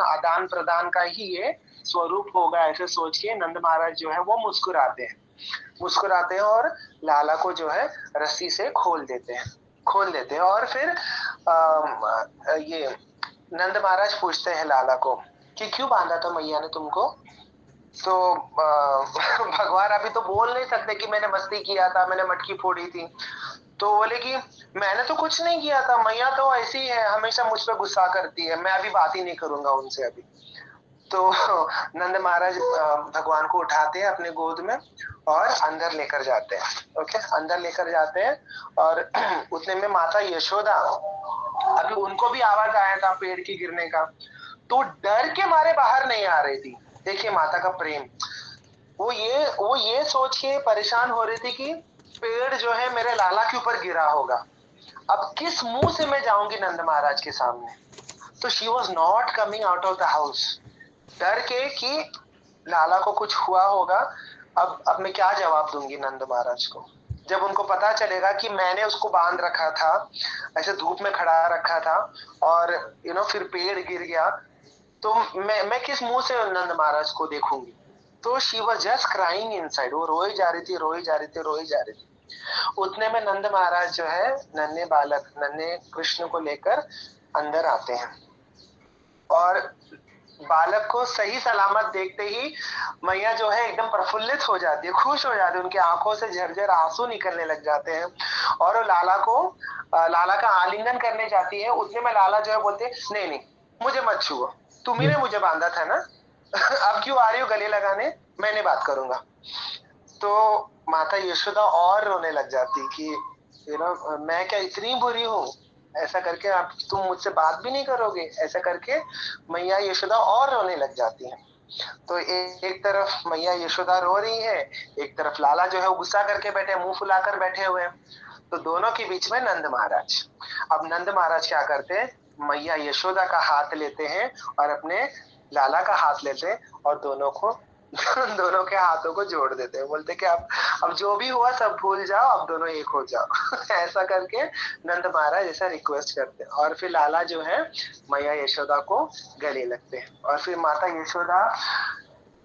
आदान प्रदान का ही ये स्वरूप होगा, ऐसे सोच के नंद महाराज जो है वो मुस्कुराते हैं और लाला को जो है रस्सी से खोल देते हैं। और फिर ये नंद महाराज पूछते हैं लाला को कि क्यों बांधा था मैया ने तुमको? तो भगवान अभी तो बोल नहीं सकते कि मैंने मस्ती किया था, मैंने मटकी फोड़ी थी। तो बोले कि मैंने तो कुछ नहीं किया था, मैया तो ऐसी है, हमेशा मुझ पर गुस्सा करती है, मैं अभी बात ही नहीं करूंगा उनसे अभी। तो नंद महाराज भगवान को उठाते हैं अपने गोद में और अंदर लेकर जाते हैं। ओके, अंदर लेकर जाते हैं और उतने में माता यशोदा, अभी उनको भी आवाज आया था पेड़ के गिरने का, तो डर के मारे बाहर नहीं आ रही थी। देखिए माता का प्रेम, वो ये सोच के परेशान हो रही थी कि पेड़ जो है मेरे लाला के ऊपर गिरा होगा, अब किस मुंह से मैं जाऊंगी नंद महाराज के सामने। तो she was not coming out of the house, डर के कि लाला को कुछ हुआ होगा, अब मैं क्या जवाब दूंगी नंद महाराज को। जब उनको पता चलेगा कि मैंने उसको बांध रखा था, ऐसे धूप में खड़ा रखा था और फिर पेड़ गिर गया, तो मैं किस मुंह से नंद महाराज को देखूंगी। तो she was just crying inside, वो रोई जा रही थी। उतने में नंद महाराज जो है नन्हे कृष्ण को लेकर अंदर आते हैं और बालक को सही सलामत देखते ही मैया जो है एकदम प्रफुल्लित हो जाती है, खुश हो जाती है, उनकी आंखों से झरझर आंसू निकलने लग जाते हैं और वो लाला का आलिंगन करने जाती है। उतने में लाला जो है बोलते नहीं मुझे मत छुओ, तुम्ही ने मुझे बांधा था ना, अब क्यों आ रही हो गले लगाने, मैंने बात करूंगा। तो माता यशोदा और रोने लग जाती कि मैं क्या इतनी बुरी हूँ, ऐसा करके आप तुम मुझसे बात भी नहीं करोगे, ऐसा करके मैया यशोदा और रोने लग जाती है। तो एक तरफ मैया यशोदा रो रही है, एक तरफ लाला जो है वो गुस्सा करके बैठे, मुंह फुलाकर बैठे हुए हैं। तो दोनों के बीच में नंद महाराज, अब नंद महाराज क्या करते हैं, मैया यशोदा का हाथ लेते हैं और अपने लाला का हाथ लेते हैं और दोनों के हाथों को जोड़ देते हैं, बोलते कि अब जो भी हुआ सब भूल जाओ, अब दोनों एक हो जाओ। ऐसा करके नंद महाराज ऐसा रिक्वेस्ट करते हैं और फिर लाला जो है मैया यशोदा को गले लगते हैं और फिर माता यशोदा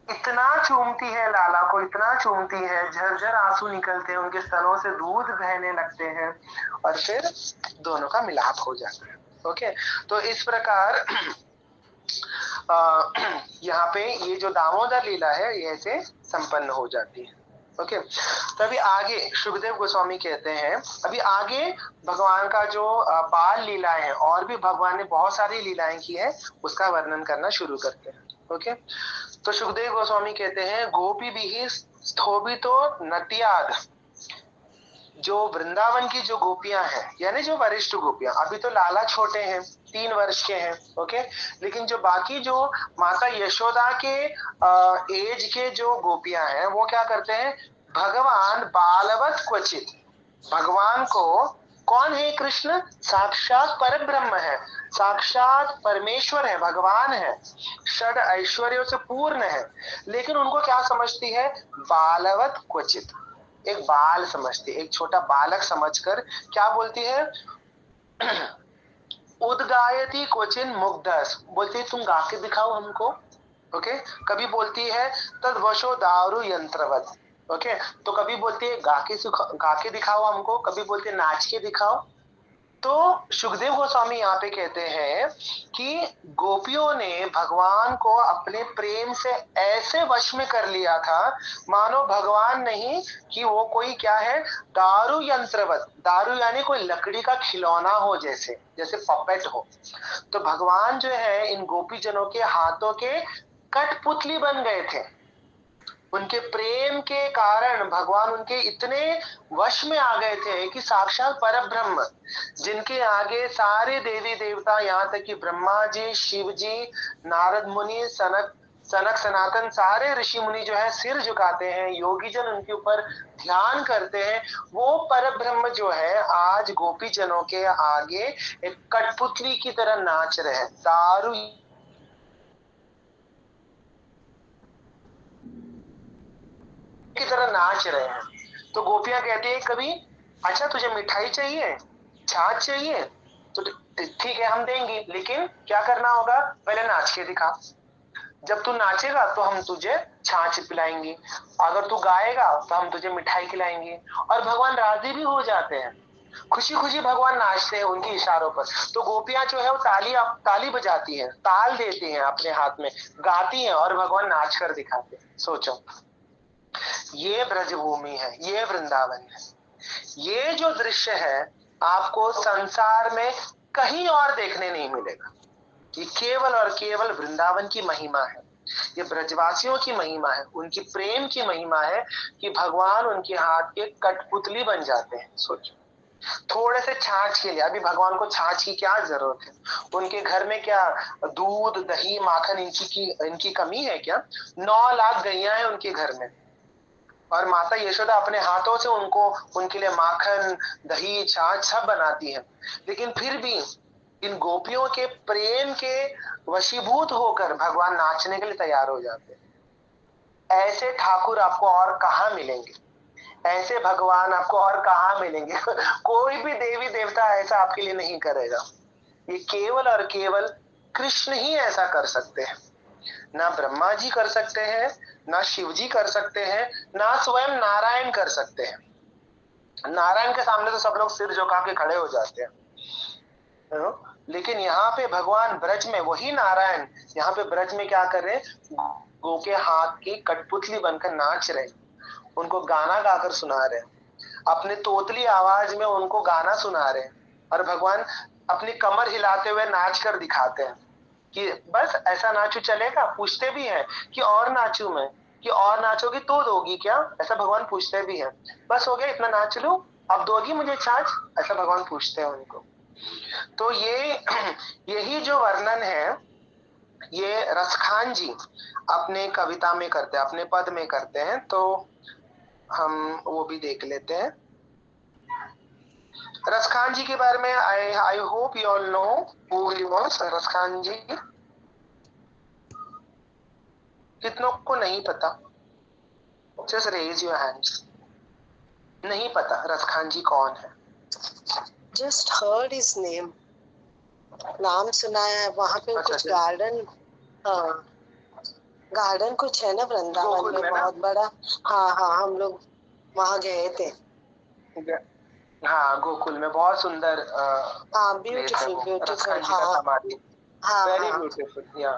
इतना चूमती है लाला को, इतना चूमती है, झरझर आंसू निकलते हैं, उनके स्तनों से दूध बहने लगते हैं और फिर दोनों का मिलाप हो जाता है। ओके, तो इस प्रकार यहाँ पे ये जो दामोदर लीला है ये ऐसे संपन्न हो जाती है। ओके, तभी आगे सुखदेव गोस्वामी कहते हैं, अभी आगे भगवान का जो बाल लीलाएं हैं, और भी भगवान ने बहुत सारी लीलाएं की है, उसका वर्णन करना शुरू करते हैं। ओके, तो सुखदेव गोस्वामी कहते हैं, गोपी भी स्थोभितो नट्याद, जो वृंदावन की जो गोपियां हैं, यानी जो वरिष्ठ गोपियां, अभी तो लाला छोटे हैं, 3 वर्ष के हैं। ओके, लेकिन जो बाकी जो माता यशोदा के एज के जो गोपियां हैं, वो क्या करते हैं, भगवान बालवत क्वचित, भगवान को, कौन है कृष्ण, साक्षात पर ब्रह्म है, साक्षात परमेश्वर है, भगवान है, षड ऐश्वर्यों से पूर्ण है, लेकिन उनको क्या समझती है, बालवत क्वचित, एक बाल समझती, एक छोटा बालक समझकर क्या बोलती है, उद्गायती क्वचिन मुग्धस, बोलती है तुम गा के दिखाओ हमको। ओके, कभी बोलती है तद वशो दारू यंत्रवत। ओके, तो कभी बोलती है गा के दिखाओ हमको, कभी बोलती है नाच के दिखाओ। तो सुखदेव गोस्वामी यहाँ पे कहते हैं कि गोपियों ने भगवान को अपने प्रेम से ऐसे वश में कर लिया था, मानो भगवान नहीं कि वो कोई क्या है, दारू यंत्रवत, दारू यानी कोई लकड़ी का खिलौना हो, जैसे पपेट हो। तो भगवान जो है इन गोपी जनों के हाथों के कठपुतली बन गए थे, उनके प्रेम के कारण भगवान उनके इतने वश में आ गए थे कि साक्षात परब्रह्म, जिनके आगे सारे देवी देवता, यहाँ तक कि ब्रह्मा जी, शिव जी, नारद मुनि, सनक सनातन, सारे ऋषि मुनि जो है सिर झुकाते हैं, योगी जन उनके ऊपर ध्यान करते हैं, वो परब्रह्म जो है आज गोपी जनों के आगे एक कठपुतली की तरह नाच रहे हैं, दारू की तरह नाच रहे हैं। तो गोपियां कहती है कभी, अच्छा तुझे मिठाई चाहिए, छाछ चाहिए, तो ठीक है हम देंगे, लेकिन क्या करना होगा, पहले नाच के दिखा। जब तू नाचेगा तो हम तुझे छाछ पिलाएंगे, अगर तू गाएगा तो हम तुझे मिठाई खिलाएंगे। और भगवान राजी भी हो जाते हैं, खुशी खुशी भगवान नाचते हैं उनके इशारों पर। तो गोपियां जो है वो ताली बजाती हैं, ताल देती हैं अपने हाथ में, गाती हैं और भगवान नाच कर दिखाते हैं। सोचो, ये ब्रजभूमि है, ये वृंदावन है। ये जो दृश्य है आपको संसार में कहीं और देखने नहीं मिलेगा। ये केवल और केवल वृंदावन की महिमा है, ये ब्रजवासियों की महिमा है, उनकी प्रेम की महिमा है कि भगवान उनके हाथ के कठपुतली बन जाते हैं। सोचो, थोड़े से छाछ के लिए, अभी भगवान को छाछ की क्या जरूरत है, उनके घर में क्या दूध दही माखन इनकी कमी है क्या? 9 लाख गैया है उनके घर में, और माता यशोदा अपने हाथों से उनके लिए माखन दही छाछ सब बनाती है। लेकिन फिर भी इन गोपियों के प्रेम के वशीभूत होकर भगवान नाचने के लिए तैयार हो जाते हैं। ऐसे ठाकुर आपको और कहाँ मिलेंगे, ऐसे भगवान आपको और कहाँ मिलेंगे? कोई भी देवी देवता ऐसा आपके लिए नहीं करेगा। ये केवल और केवल कृष्ण ही ऐसा कर सकते हैं। ना ब्रह्मा जी कर सकते हैं, ना शिव जी कर सकते हैं, ना स्वयं नारायण कर सकते हैं। नारायण के सामने तो सब लोग सिर झुका के खड़े हो जाते हैं, लेकिन यहाँ पे भगवान ब्रज में वही नारायण यहाँ पे ब्रज में क्या कर रहे हैं, गो के हाथ की कठपुतली बनकर नाच रहे हैं, उनको गाना गाकर सुना रहे हैं, अपने तोतली आवाज में उनको गाना सुना रहे हैं। और भगवान अपनी कमर हिलाते हुए नाच कर दिखाते हैं कि बस ऐसा नाचू चलेगा। पूछते भी हैं कि और नाचू मैं, कि और नाचोगी तो दोगी क्या, ऐसा भगवान पूछते भी हैं। बस हो गया इतना नाच लूं, अब दोगी मुझे छाछ, ऐसा भगवान पूछते हैं उनको। तो यही जो वर्णन है ये रसखान जी अपने कविता में करते हैं, अपने पद में करते हैं। तो हम वो भी देख लेते हैं। रसखान जी के बारे में I hope you all know who he was Raskhan ji. कितनों को नहीं पता? Just raise your hands. नहीं पता रसखान जी कौन है? जस्ट हर्ड हिज नेम, नाम सुना है। वहाँ पे अच्छा, कुछ गार्डन, हाँ गार्डन कुछ है ना वृंदावन में बहुत बड़ा। हाँ हाँ, हम लोग वहाँ गए थे। हाँ, गोकुल में बहुत सुंदर हाँ, ब्यूटीफुल ब्यूटीफुल। हाँ हाँ, वेरी ब्यूटीफुल, या।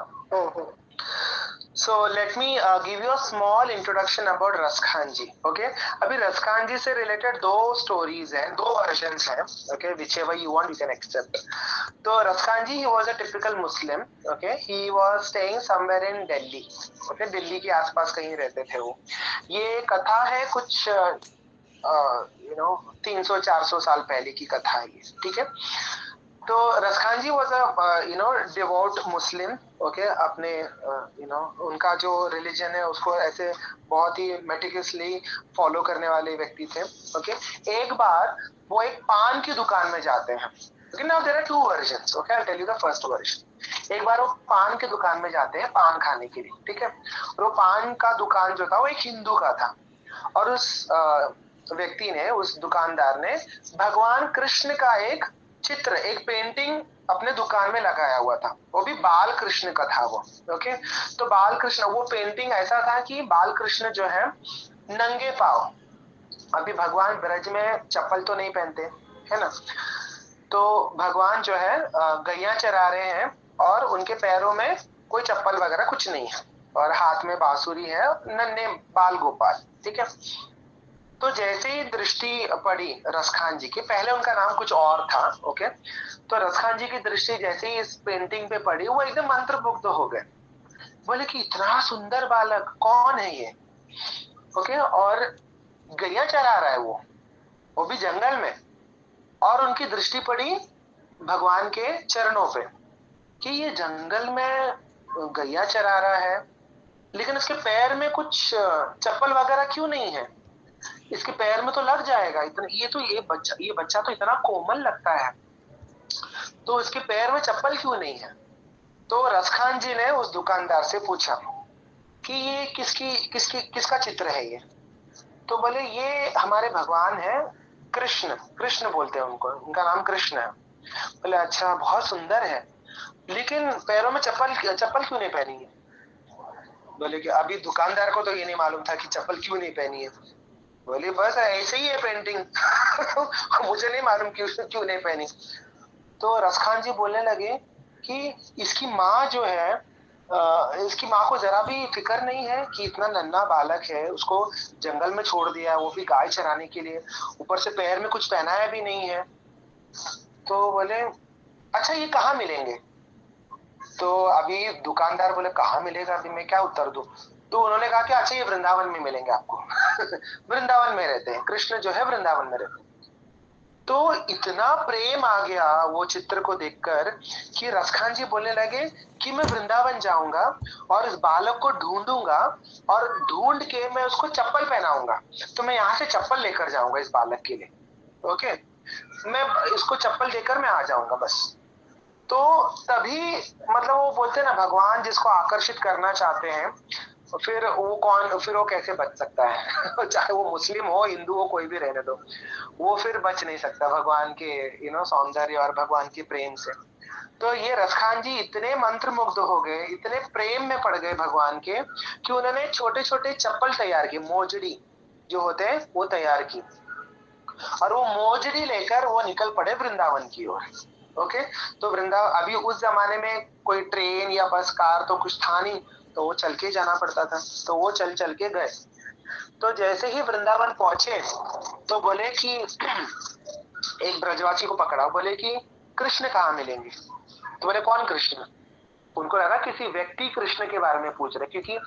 So let me give you a small introduction about Raskhan ji. Okay, अभी रसखान जी से रिलेटेड 2 स्टोरीज हैं, 2 वर्जन्स हैं। Okay, whichever you want you can accept. तो रसखान जी he was a typical Muslim. Okay, he was staying somewhere in Delhi. Okay, Delhi के आसपास कहीं रहते थे वो। ये कथा है कुछ 300-400 साल पहले की कथा है ये, ठीक है। तो Raskhan ji was a devout Muslim. Okay, अपने उनका जो रिलीजन है उसको ऐसे बहुत ही मेटिकुलसली फॉलो करने वाले व्यक्ति थे। ओके, एक बार वो एक पान की दुकान में जाते हैं। Okay, now there are 2 versions. Okay, I will tell you the first version. एक बार वो पान की दुकान में जाते हैं पान खाने के लिए, ठीक है। और वो पान का दुकान जो था वो एक हिंदू का था, और उस व्यक्ति ने, उस दुकानदार ने भगवान कृष्ण का एक चित्र, एक पेंटिंग अपने दुकान में लगाया हुआ था। वो भी बाल कृष्ण का था वो। ओके, तो बाल कृष्ण, वो पेंटिंग ऐसा था कि बाल कृष्ण जो है नंगे पांव, अभी भगवान ब्रज में चप्पल तो नहीं पहनते है ना, तो भगवान जो है गैया चरा रहे हैं और उनके पैरों में कोई चप्पल वगैरह कुछ नहीं है, और हाथ में बांसुरी है, नन्हे बाल गोपाल, ठीक है। तो जैसे ही दृष्टि पड़ी रसखान जी की, पहले उनका नाम कुछ और था। ओके, तो रसखान जी की दृष्टि जैसे ही इस पेंटिंग पे पड़ी, वो एकदम मंत्रमुग्ध हो गए। बोले कि इतना सुंदर बालक कौन है ये? ओके, और गैया चरा रहा है वो भी जंगल में, और उनकी दृष्टि पड़ी भगवान के चरणों पे कि ये जंगल में गैया चरा रहा है, लेकिन उसके पैर में कुछ चप्पल वगैरह क्यों नहीं है? इसके पैर में तो लग जाएगा, इतना ये बच्चा तो इतना कोमल लगता है, तो इसके पैर में चप्पल क्यों नहीं है? तो रसखान जी ने उस दुकानदार से पूछा कि ये किसका चित्र है ये? तो बोले ये हमारे भगवान है कृष्ण, कृष्ण बोलते हैं उनको, उनका नाम कृष्ण है। बोले अच्छा, बहुत सुंदर है, लेकिन पैरों में चप्पल चप्पल क्यों नहीं पहनी है? बोले कि अभी दुकानदार को तो ये नहीं मालूम था कि चप्पल क्यों नहीं पहनी है। बोले बस ऐसे ही है पेंटिंग मुझे नहीं मालूम क्यों क्यों नहीं पहनी। तो रसखान जी बोलने लगे कि इसकी माँ जो है, इसकी माँ को जरा भी फिक्र नहीं है कि इतना नन्हा बालक है, उसको जंगल में छोड़ दिया, वो भी गाय चराने के लिए, ऊपर से पैर में कुछ पहनाया भी नहीं है। तो बोले अच्छा ये कहाँ मिलेंगे? तो अभी दुकानदार बोले कहाँ मिलेगा, अभी मैं क्या उत्तर दूं? तो उन्होंने कहा कि अच्छा ये वृंदावन में मिलेंगे आपको वृंदावन में रहते हैं कृष्ण, जो है वृंदावन में रहते हैं। तो इतना प्रेम आ गया वो चित्र को देखकर कि रसखान जी बोलने लगे कि मैं वृंदावन जाऊंगा और इस बालक को ढूंढूंगा और ढूंढ के मैं उसको चप्पल पहनाऊंगा, तो मैं यहाँ से चप्पल लेकर जाऊंगा इस बालक के लिए। ओके, मैं इसको चप्पल देकर मैं आ जाऊंगा बस। तो तभी मतलब वो बोलते हैं ना, भगवान जिसको आकर्षित करना चाहते हैं, फिर वो कैसे बच सकता है चाहे वो मुस्लिम हो, हिंदू हो, कोई भी रहने दो, वो फिर बच नहीं सकता भगवान के सौंदर्य और भगवान के प्रेम से। तो ये रसखान जी इतने मंत्र मुग्ध हो गए, इतने प्रेम में पड़ गए भगवान के, कि उन्होंने छोटे छोटे चप्पल तैयार की, मोजड़ी जो होते हैं वो तैयार की, और वो मोजड़ी लेकर वो निकल पड़े वृंदावन की ओर। ओके, तो वृंदावन, अभी उस जमाने में कोई ट्रेन या बस कार तो कुछ था नहीं, तो वो चल के जाना पड़ता था, तो वो चल चल के गए। तो जैसे ही वृंदावन पहुंचे तो बोले कि एक ब्रजवासी को पकड़ा, बोले कि कृष्ण कहाँ मिलेंगे? तो बोले कौन कृष्ण? उनको लगा किसी व्यक्ति कृष्ण के बारे में पूछ रहे, क्योंकि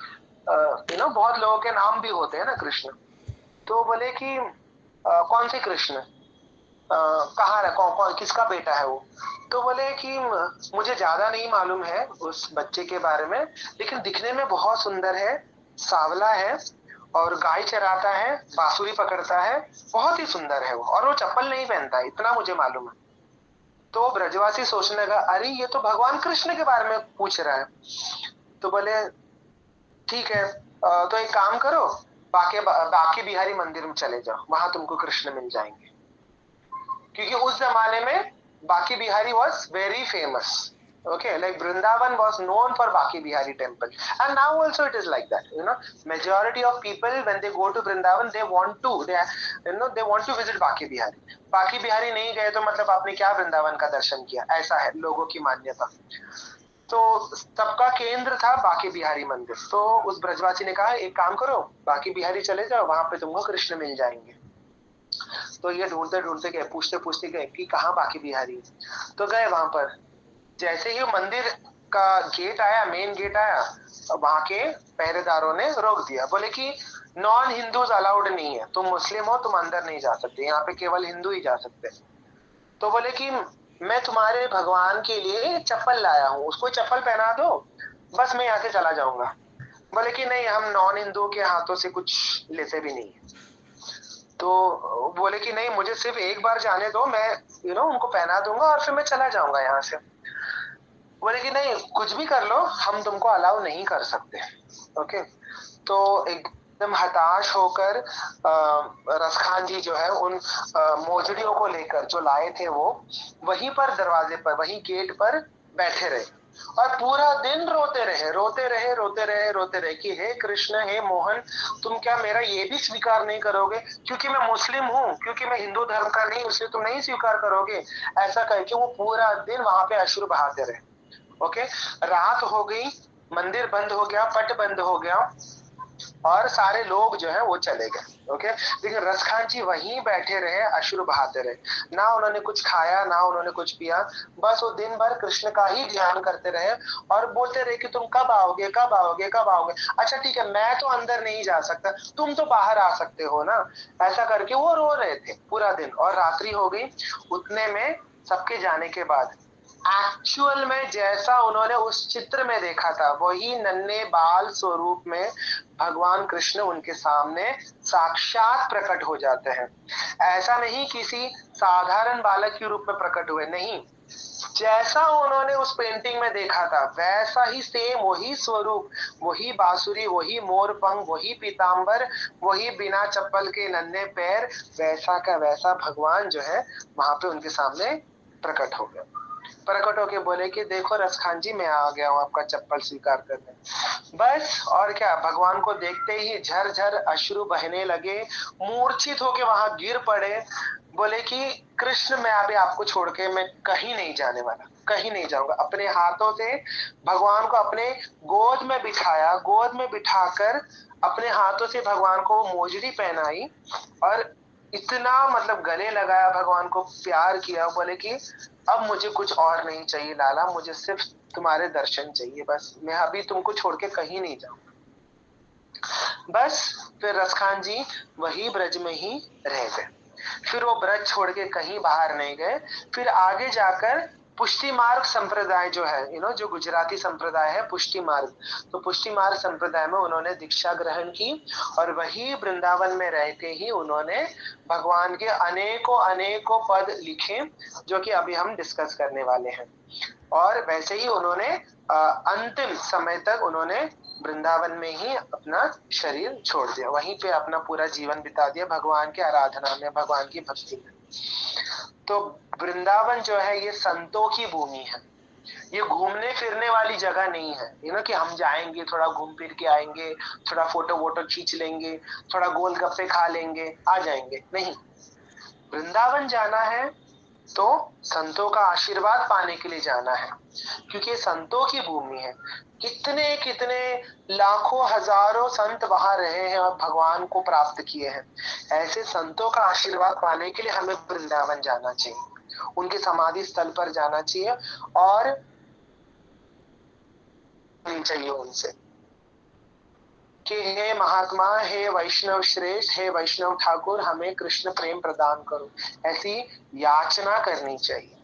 बहुत लोगों के नाम भी होते हैं ना कृष्ण। तो बोले कि कौन से कृष्ण, कहाँ है, कौन किसका बेटा है वो? तो बोले कि मुझे ज्यादा नहीं मालूम है उस बच्चे के बारे में, लेकिन दिखने में बहुत सुंदर है, सांवला है और गाय चराता है, बांसुरी पकड़ता है, बहुत ही सुंदर है वो, और वो चप्पल नहीं पहनता है, इतना मुझे मालूम है। तो ब्रजवासी सोचने लगा अरे ये तो भगवान कृष्ण के बारे में पूछ रहा है। तो बोले ठीक है, तो एक काम करो, बाकी बिहारी मंदिर में चले जाओ, वहां तुमको कृष्ण मिल जाएंगे। क्योंकि उस जमाने में बाकी Bihari was very famous. Okay, like Vrindavan was known for Baki Bihari temple, and now also it is like that. Majority of people when they go to Vrindavan, they want to visit Baki Bihari. Baki Bihari नहीं गए तो मतलब आपने क्या वृंदावन का दर्शन किया, ऐसा है लोगों की मान्यता। तो सबका केंद्र था बाकी बिहारी मंदिर। तो उस ब्रजवासी ने कहा एक काम करो, बाकी बिहारी चले जाओ, वहां पे तुमको कृष्ण मिल जाएंगे। तो ये ढूंढते ढूंढते गए, पूछते पूछते गए कि कहाँ बाकी बिहारी। तो गए वहां पर, जैसे ही मंदिर का गेट आया, मेन गेट आया, वहां के पहरेदारों ने रोक दिया, बोले कि नॉन हिंदूज अलाउड नहीं है, तुम मुस्लिम हो, तुम अंदर नहीं जा सकते, यहाँ पे केवल हिंदू ही जा सकते। तो बोले कि मैं तुम्हारे भगवान के लिए चप्पल लाया हूँ, उसको चप्पल पहना दो, बस मैं यहाँ से चला जाऊंगा। बोले कि नहीं, हम नॉन हिंदू के हाथों से कुछ लेते भी नहीं है। तो बोले कि नहीं, मुझे सिर्फ एक बार जाने दो, मैं उनको पहना दूंगा और फिर मैं चला जाऊंगा यहाँ से। बोले कि नहीं, कुछ भी कर लो, हम तुमको अलाउ नहीं कर सकते। ओके, तो एकदम हताश होकर रसखान जी जो है उन मोजड़ियों को लेकर जो लाए थे वो वहीं पर दरवाजे पर, वहीं गेट पर बैठे रहे और पूरा दिन रोते रहे, रोते रहे, रोते रहे, रोते रहे कि हे कृष्ण, हे मोहन, तुम क्या मेरा ये भी स्वीकार नहीं करोगे? क्योंकि मैं मुस्लिम हूँ, क्योंकि मैं हिंदू धर्म का नहीं, इसलिए तुम नहीं स्वीकार करोगे? ऐसा करके वो पूरा दिन वहां पे अश्रु बहाते रहे। ओके, रात हो गई, मंदिर बंद हो गया, पट बंद हो गया और सारे लोग जो है वो चले गए। ओके, लेकिन रसखान जी वहीं बैठे रहे, अश्रु बहाते रहे, ना उन्होंने कुछ खाया, ना उन्होंने कुछ पिया, बस वो दिन भर कृष्ण का ही ध्यान करते रहे और बोलते रहे कि तुम कब आओगे, कब आओगे, कब आओगे? अच्छा ठीक है, मैं तो अंदर नहीं जा सकता, तुम तो बाहर आ सकते हो ना। ऐसा करके वो रो रहे थे पूरा दिन, और रात्रि हो गई। उतने में सबके जाने के बाद एक्चुअल में जैसा उन्होंने उस चित्र में देखा था वही नन्हे बाल स्वरूप में भगवान कृष्ण उनके सामने साक्षात प्रकट हो जाते हैं। ऐसा नहीं किसी साधारण बालक के रूप में प्रकट हुए, नहीं, जैसा उन्होंने उस पेंटिंग में देखा था वैसा ही सेम, वही स्वरूप, वही बांसुरी, वही मोर पंख, वही पीतांबर, वही बिना चप्पल के नन्हे पैर, वैसा का वैसा भगवान जो है वहां पे उनके सामने प्रकट हो गया। प्रकट होके बोले कि देखो रसखान जी, मैं आ गया हूँ आपका चप्पल स्वीकार करने। बस और क्या, भगवान को देखते ही झरझर अश्रु बहने लगे, मूर्छित होके वहां गिर पड़े। बोले कि कृष्ण, मैं अभी आपको छोड़ के मैं कहीं नहीं जाने वाला, कहीं नहीं जाऊंगा। अपने हाथों से भगवान को अपने गोद में बिठाया, गोद में बिठाकर अपने हाथों से भगवान को मोजड़ी पहनाई और इतना मतलब गले लगाया, भगवान को प्यार किया। बोले कि अब मुझे कुछ और नहीं चाहिए लाला, मुझे सिर्फ तुम्हारे दर्शन चाहिए, बस मैं अभी तुमको छोड़ के कहीं नहीं जाऊंगा। बस फिर रसखान जी वही ब्रज में ही रह गए। फिर वो ब्रज छोड़ के कहीं बाहर नहीं गए। फिर आगे जाकर पुष्टि मार्ग संप्रदाय जो है, जो गुजराती संप्रदाय है पुष्टि मार्ग, तो पुष्टि मार्ग संप्रदाय में उन्होंने दीक्षा ग्रहण की और वही वृंदावन में रह के ही उन्होंने भगवान के अनेकों अनेकों पद लिखे, जो कि अभी हम डिस्कस करने वाले हैं। और वैसे ही उन्होंने अंतिम समय तक उन्होंने वृंदावन में ही अपना शरीर छोड़ दिया, वहीं पे अपना पूरा जीवन बिता दिया भगवान की आराधना में, भगवान की भक्ति में। तो वृंदावन जो है ये संतों की भूमि है, ये घूमने फिरने वाली जगह नहीं है, कि हम जाएंगे थोड़ा घूम फिर के आएंगे, थोड़ा फोटो वोटो खींच लेंगे, थोड़ा गोलगप्पे खा लेंगे, आ जाएंगे, नहीं। वृंदावन जाना है तो संतों का आशीर्वाद पाने के लिए जाना है, क्योंकि संतों की भूमि है। कितने कितने लाखों हजारों संत वहां रहे हैं और भगवान को प्राप्त किए हैं। ऐसे संतों का आशीर्वाद पाने के लिए हमें वृंदावन जाना चाहिए, उनके समाधि स्थल पर जाना चाहिए और चाहिए उनसे कि हे महात्मा, हे वैष्णव श्रेष्ठ, हे वैष्णव ठाकुर, हमें कृष्ण प्रेम प्रदान करो, ऐसी याचना करनी चाहिए।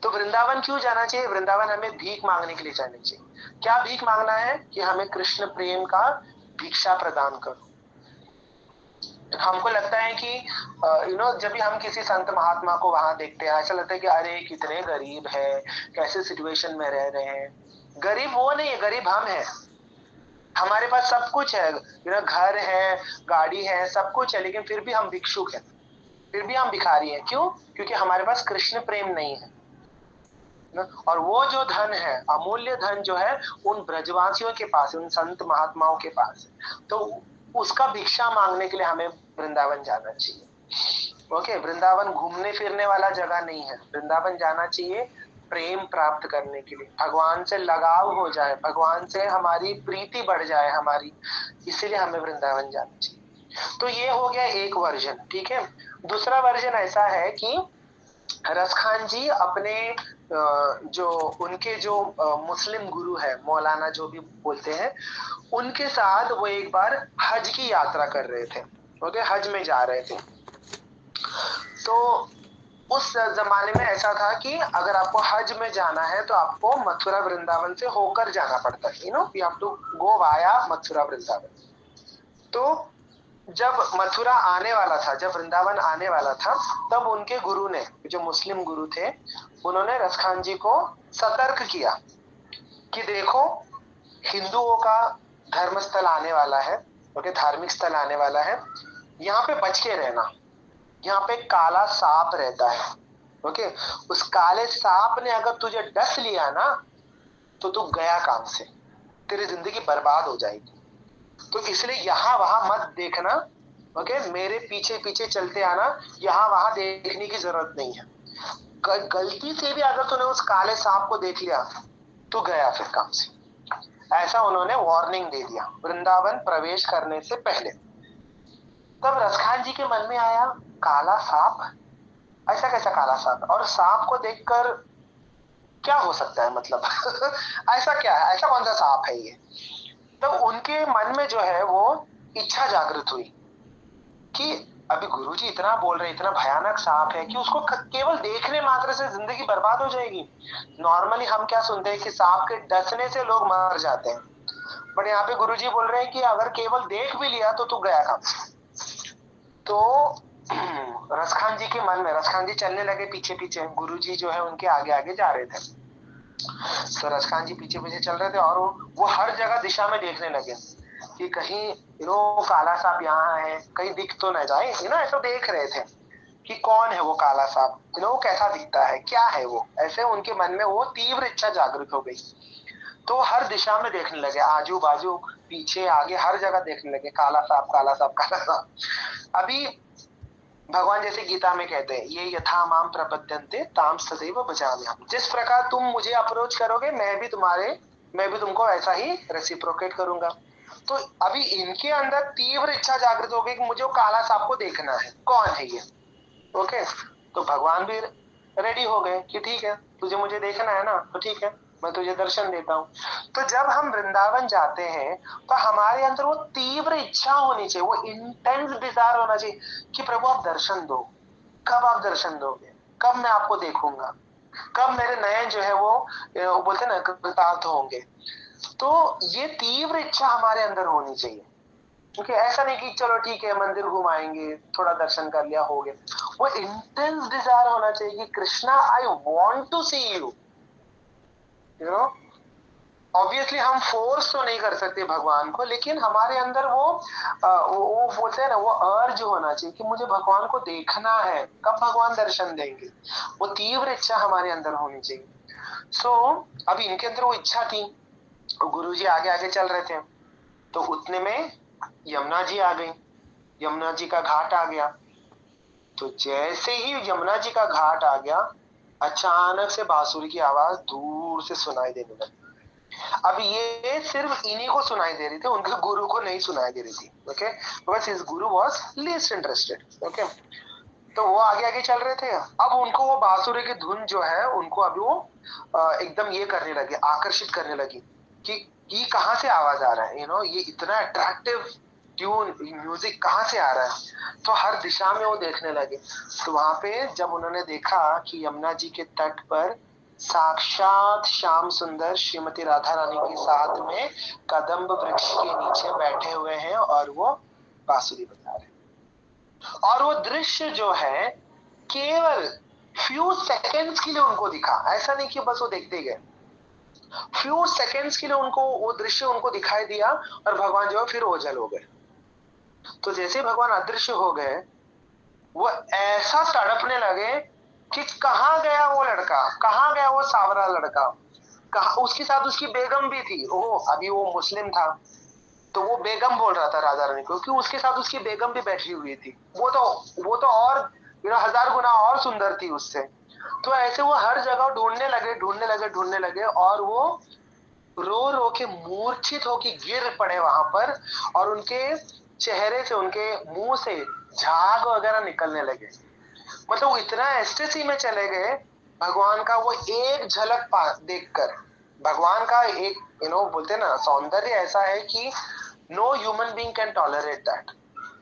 तो वृंदावन क्यों जाना चाहिए? वृंदावन हमें भीख मांगने के लिए जाना चाहिए। क्या भीख मांगना है? कि हमें कृष्ण प्रेम का भिक्षा प्रदान करो। हमको लगता है कि जब भी हम किसी संत महात्मा को वहां देखते हैं, ऐसा लगता है कि अरे कितने गरीब है, कैसे सिचुएशन में रह रहे हैं। गरीब वो नहीं है, गरीब हम हैं। हमारे पास सब कुछ है, घर है, गाड़ी है, सब कुछ है, लेकिन फिर भी हम भिक्षुक हैं, फिर भी हम भिखारी हैं। क्यों? क्योंकि हमारे पास कृष्ण प्रेम नहीं है। और वो जो धन है, अमूल्य धन जो है, उन ब्रजवासियों के पास, उन संत महात्माओं के पास। तो उसका भिक्षा मांगने के लिए हमें वृंदावन जाना चाहिए। ओके, वृंदावन घूमने फिरने वाला जगह नहीं है। वृंदावन जाना चाहिए प्रेम प्राप्त करने के लिए, भगवान से लगाव हो जाए, भगवान से हमारी प्रीति बढ़ जाए हमारी, इसीलिए हमें वृंदावन जाना चाहिए। तो ये हो गया एक वर्जन, ठीक है। दूसरा वर्जन ऐसा है कि रसखान जी अपने जो उनके जो मुस्लिम गुरु है, मौलाना जो भी बोलते हैं, उनके साथ वो एक बार हज की यात्रा कर रहे थे। ओके, हज में जा रहे थे। तो उस जमाने में ऐसा था कि अगर आपको हज में जाना है तो आपको मथुरा वृंदावन से होकर जाना पड़ता है, you have to go via Mathura Vrindavan. तो जब मथुरा आने वाला था, जब वृंदावन आने वाला था, तब उनके गुरु ने, जो मुस्लिम गुरु थे, उन्होंने रसखान जी को सतर्क किया कि देखो, हिंदुओं का धर्म स्थल आने वाला है, ओके, धार्मिक स्थल आने वाला है, यहाँ पे बच के रहना। यहाँ पे काला सांप रहता है, ओके। उस काले सांप ने अगर तुझे डस लिया ना, तो तू गया काम से, तेरी जिंदगी बर्बाद हो जाएगी। तो इसलिए यहाँ वहां मत देखना, ओके। मेरे पीछे पीछे चलते आना, यहाँ वहां देखने की जरूरत नहीं है। गलती से भी अगर तूने उस काले सांप को देख लिया तो गया फिर काम से। ऐसा उन्होंने वार्निंग दे दिया वृंदावन प्रवेश करने से पहले। तब रसखान जी के मन में आया, काला सांप, ऐसा कैसा काला सांप? और सांप को देखकर क्या हो सकता है, मतलब ऐसा क्या है, ऐसा कौन सा सांप है ये? तब उनके मन में जो है वो इच्छा जागृत हुई कि अभी गुरुजी इतना बोल रहे, इतना भयानक सांप है कि उसको केवल देखने मात्र से जिंदगी बर्बाद हो जाएगी। नॉर्मली हम क्या सुनते हैं कि सांप के डसने से लोग मर जाते हैं, बट यहाँ पे गुरुजी बोल रहे हैं कि अगर केवल देख भी लिया तो तू गया काम। तो रसखान जी के मन में, रसखान जी चलने लगे पीछे पीछे, गुरुजी जो है उनके आगे आगे जा रहे थे। तो रसखान जी पीछे पीछे चल रहे थे और वो हर जगह दिशा में देखने लगे कि कहीं काला सांप यहाँ है, कहीं दिख तो न जाए, ऐसा देख रहे थे कि कौन है वो काला सांप, वो कैसा दिखता है, क्या है वो, ऐसे उनके मन में वो तीव्र इच्छा जागृत हो गई। तो हर दिशा में देखने लगे, आजू बाजू पीछे आगे हर जगह देखने लगे, काला सांप काला सांप काला सांप। अभी भगवान जैसे गीता में कहते हैं, ये यथा माम प्रपद्यन्ते ताम सदैव भजाम्यहम्, जिस प्रकार तुम मुझे अप्रोच करोगे मैं भी तुमको ऐसा ही रेसिप्रोकेट करूंगा। तो अभी इनके अंदर तीव्र इच्छा जागृत हो गई कि मुझे वो काला सांप को देखना है, कौन है ये। ओके, तो भगवान भी रेडी हो गए कि ठीक है, तुझे मुझे देखना है ना, तो ठीक है मैं तुझे दर्शन देता हूँ। तो जब हम वृंदावन जाते हैं तो हमारे अंदर वो तीव्र इच्छा होनी चाहिए, वो इंटेंस डिजायर होना चाहिए कि प्रभु आप दर्शन दो, कब आप दर्शन दोगे, कब मैं आपको देखूंगा, कब मेरे नयन जो है वो बोलते ना कृतार्थ होंगे। तो ये तीव्र इच्छा हमारे अंदर होनी चाहिए, क्योंकि ऐसा नहीं कि चलो ठीक है मंदिर घुमाएंगे, थोड़ा दर्शन कर लिया हो गया। वो इंटेंस डिजायर होना चाहिए कि Krishna I want to see you. Obviously हम फोर्स तो नहीं कर सकते भगवान को, लेकिन हमारे अंदर वो बोलते हैं ना, वो अर्ज होना चाहिए कि मुझे भगवान को देखना है, कब भगवान दर्शन देंगे, वो तीव्र इच्छा हमारे अंदर होनी चाहिए। सो अब इनके अंदर वो इच्छा थी, गुरुजी आगे आगे चल रहे थे, तो उतने में यमुना जी आ गई, यमुना जी का घाट आ गया। तो जैसे ही यमुना जी का घाट आ गया, अचानक से बांसुरी की आवाज दूर से सुनाई देने लगी। अब ये सिर्फ इन्हीं को सुनाई दे रही थी, उनके गुरु को नहीं सुनाई दे रही थी। Okay, because his Guru was least interested. Okay, तो वो आगे आगे चल रहे थे। अब उनको वो बांसुरी की धुन जो है उनको अभी वो एकदम ये करने लगे, आकर्षित करने लगी कि ये कहाँ से आवाज आ रहा है, ये इतना अट्रैक्टिव ट्यून म्यूजिक कहाँ से आ रहा है। तो हर दिशा में वो देखने लगे। तो वहां पे जब उन्होंने देखा कि यमुना जी के तट पर साक्षात श्याम सुंदर श्रीमती राधा रानी के साथ में कदम्ब वृक्ष के नीचे बैठे हुए हैं और वो बांसुरी बजा रहे हैं, और वो दृश्य जो है केवल फ्यू सेकेंड्स के लिए उनको दिखा, ऐसा नहीं कि बस वो देखते गए, फ्यू सेकेंड्स के लिए उनको वो दृश्य उनको दिखाई दिया और भगवान जो है फिर ओझल हो गए। तो जैसे भगवान अदृश्य हो गए, वो ऐसा तड़पने लगे कि कहाँ गया वो लड़का, कहाँ गया वो सावरा लड़का, कहा। उसके साथ उसकी बेगम भी थी। ओह, अभी वो मुस्लिम था तो वो बेगम बोल रहा था राधा रानी को, क्योंकि उसके साथ उसकी बेगम भी बैठी हुई थी। वो तो और 1000 गुना और सुंदर थी उससे। तो ऐसे वो हर जगह ढूंढने लगे और वो रो रो के मूर्छित होके गिर पड़े वहां पर, और उनके चेहरे से, उनके मुंह से झाग वगैरह निकलने लगे। मतलब वो इतना एस्टेसी में चले गए भगवान का वो एक झलक देखकर। भगवान का एक बोलते ना सौंदर्य ऐसा है कि no human being can tolerate that.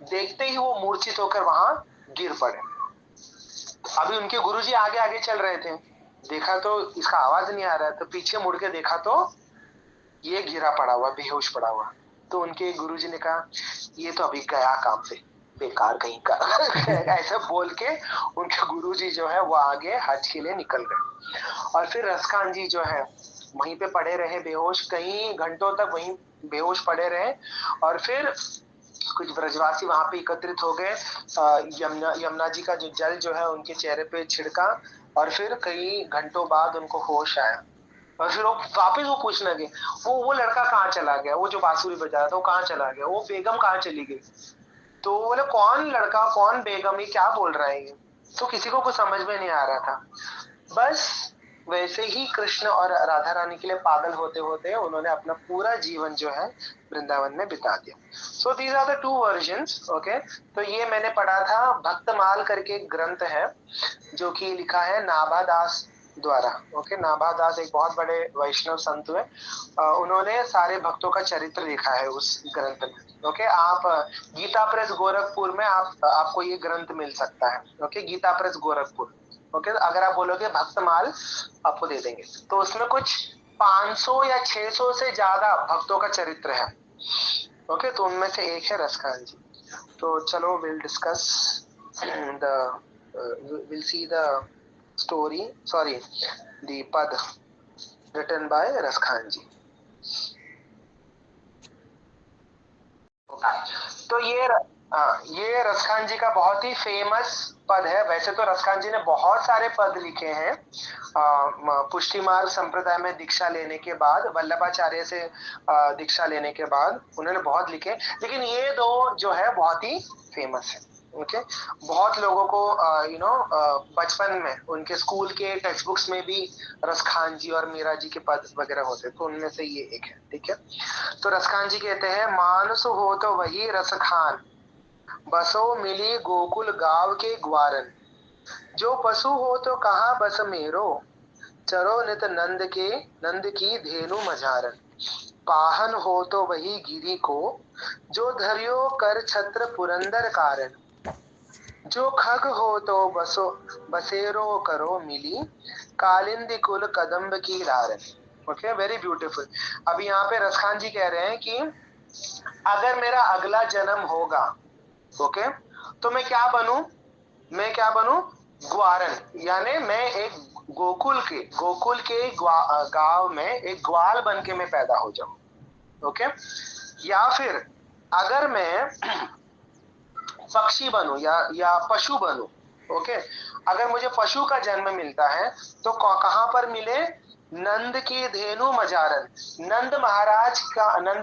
देखते ही वो मूर्छित होकर वहां गिर पड़े। अभी उनके गुरुजी आगे आगे चल रहे थे, देखा तो इसका आवाज नहीं आ रहा है, तो पीछे मुड़ के देखा तो ये गिरा पड़ा हुआ, बेहोश पड़ा हुआ। तो उनके गुरुजी ने कहा ये तो अभी गया काम से, बेकार कहीं का ऐसा बोल के उनके गुरुजी जो है वो आगे हज के लिए निकल गए। और फिर रसखान जी जो है वहीं पे पड़े रहे बेहोश, कई घंटों तक वहीं बेहोश पड़े रहे। और फिर कुछ ब्रजवासी वहां पे एकत्रित हो गए, यमुना जी का जो जल जो है उनके चेहरे पे छिड़का, और फिर कई घंटों बाद उनको होश आया। और फिर वो वापस वो पूछने लगे वो लड़का कहाँ चला गया, वो जो बांसुरी बजा रहा था वो कहाँ चला गया, वो बेगम कहाँ चली गई। तो बोले कौन लड़का कौन बेगम, ये क्या बोल रहा है ये। तो किसी को कुछ समझ में नहीं आ रहा था। बस वैसे ही कृष्ण और राधा रानी के लिए पागल होते होते उन्होंने अपना पूरा जीवन जो है वृंदावन में बिता दिया। So these are the 2 versions. Okay, तो ये मैंने पढ़ा था, भक्तमाल करके एक ग्रंथ है जो कि लिखा है नाभादास द्वारा। ओके, नाभादास एक बहुत बड़े वैष्णव संत हुए, उन्होंने सारे भक्तों का चरित्र लिखा है उस ग्रंथ में। ओके, आप गीता प्रेस गोरखपुर में आपको ये ग्रंथ मिल सकता है। Okay, Gita Press Gorakhpur. Okay, अगर आप बोलोगे भक्तमाल आपको दे देंगे। तो उसमें कुछ 500 या 600 से ज्यादा भक्तों का चरित्र है। ओके, तो उनमें से एक है रसखान जी। तो चलो will discuss the will see the story, sorry the पद रिटन बाय रसखान जी। तो ये रसखान जी का बहुत ही फेमस पद है। वैसे तो रसखान जी ने बहुत सारे पद लिखे हैं। पुष्टि मार्ग संप्रदाय में दीक्षा लेने के बाद, वल्लभाचार्य से दीक्षा लेने के बाद उन्होंने बहुत लिखे, लेकिन ये दो जो है बहुत ही फेमस है। ओके, बहुत लोगों को बचपन में उनके स्कूल के टेक्स्ट बुक्स में भी रसखान जी और मीरा जी के पद वगैरह होते, तो उनमें से ये एक है। ठीक है, तो रसखान जी कहते हैं, मानस हो तो वही रसखान, बसो मिली गोकुल गांव के ग्वारन, जो पशु हो तो कहाँ बस मेरो, चरो नित नंद की धेनु मझारन, पाहन हो तो वही गिरी को, जो धरियो कर छत्र पुरंदर कारण, जो खग हो तो बसेरो करो मिली, कालिंदी कुल कदम्ब की लारन। Okay, very beautiful. अभी यहाँ पे रसखान जी कह रहे हैं कि अगर मेरा अगला जन्म होगा, ओके, तो मैं क्या बनूं? मैं क्या बनूं? ग्वारन, यानी मैं एक गोकुल के गांव में एक ग्वाल बन के मैं पैदा हो जाऊं। ओके, या फिर अगर मैं पक्षी बनूं या पशु बनूं। ओके, अगर मुझे पशु का जन्म मिलता है तो कहां पर मिले? नंद की धेनु मजारन, नंद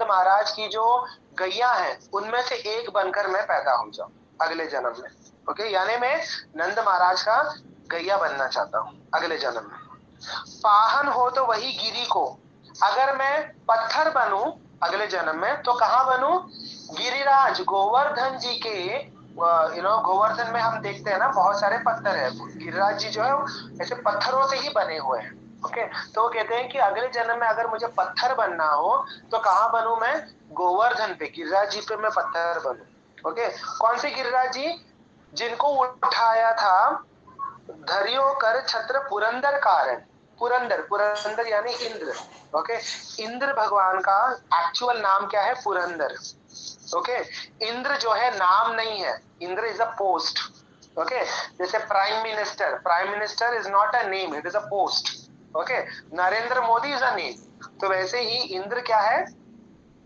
महाराज की जो गैया है उनमें से एक बनकर मैं पैदा हो जाऊं अगले जन्म में। ओके, यानी मैं नंद महाराज का गैया बनना चाहता हूं अगले जन्म में। पाहन हो तो वही गिरी को, अगर मैं पत्थर बनूं अगले जन्म में तो कहां बनूं? गिरिराज गोवर्धन जी के, गोवर्धन में हम देखते हैं ना बहुत सारे पत्थर है, गिरिराज जी जो है ऐसे पत्थरों से ही बने हुए हैं। ओके, तो वो कहते हैं कि अगले जन्म में अगर मुझे पत्थर बनना हो तो कहां बनूं मैं? गोवर्धन पे, गिरिराज जी पे मैं पत्थर बनूं। ओके, कौन से गिरिराज जी? जिनको उठाया था धरियो कर छत्र पुरंदर कारण, पुरंदर यानी इंद्र। ओके, इंद्र भगवान का एक्चुअल नाम क्या है? पुरंदर। ओके, इंद्र जो है नाम नहीं है, Indra is a post. Okay, जैसे prime minister is not a name, it is a post. Okay, Narendra Modi is a name. तो वैसे ही इंद्र क्या है?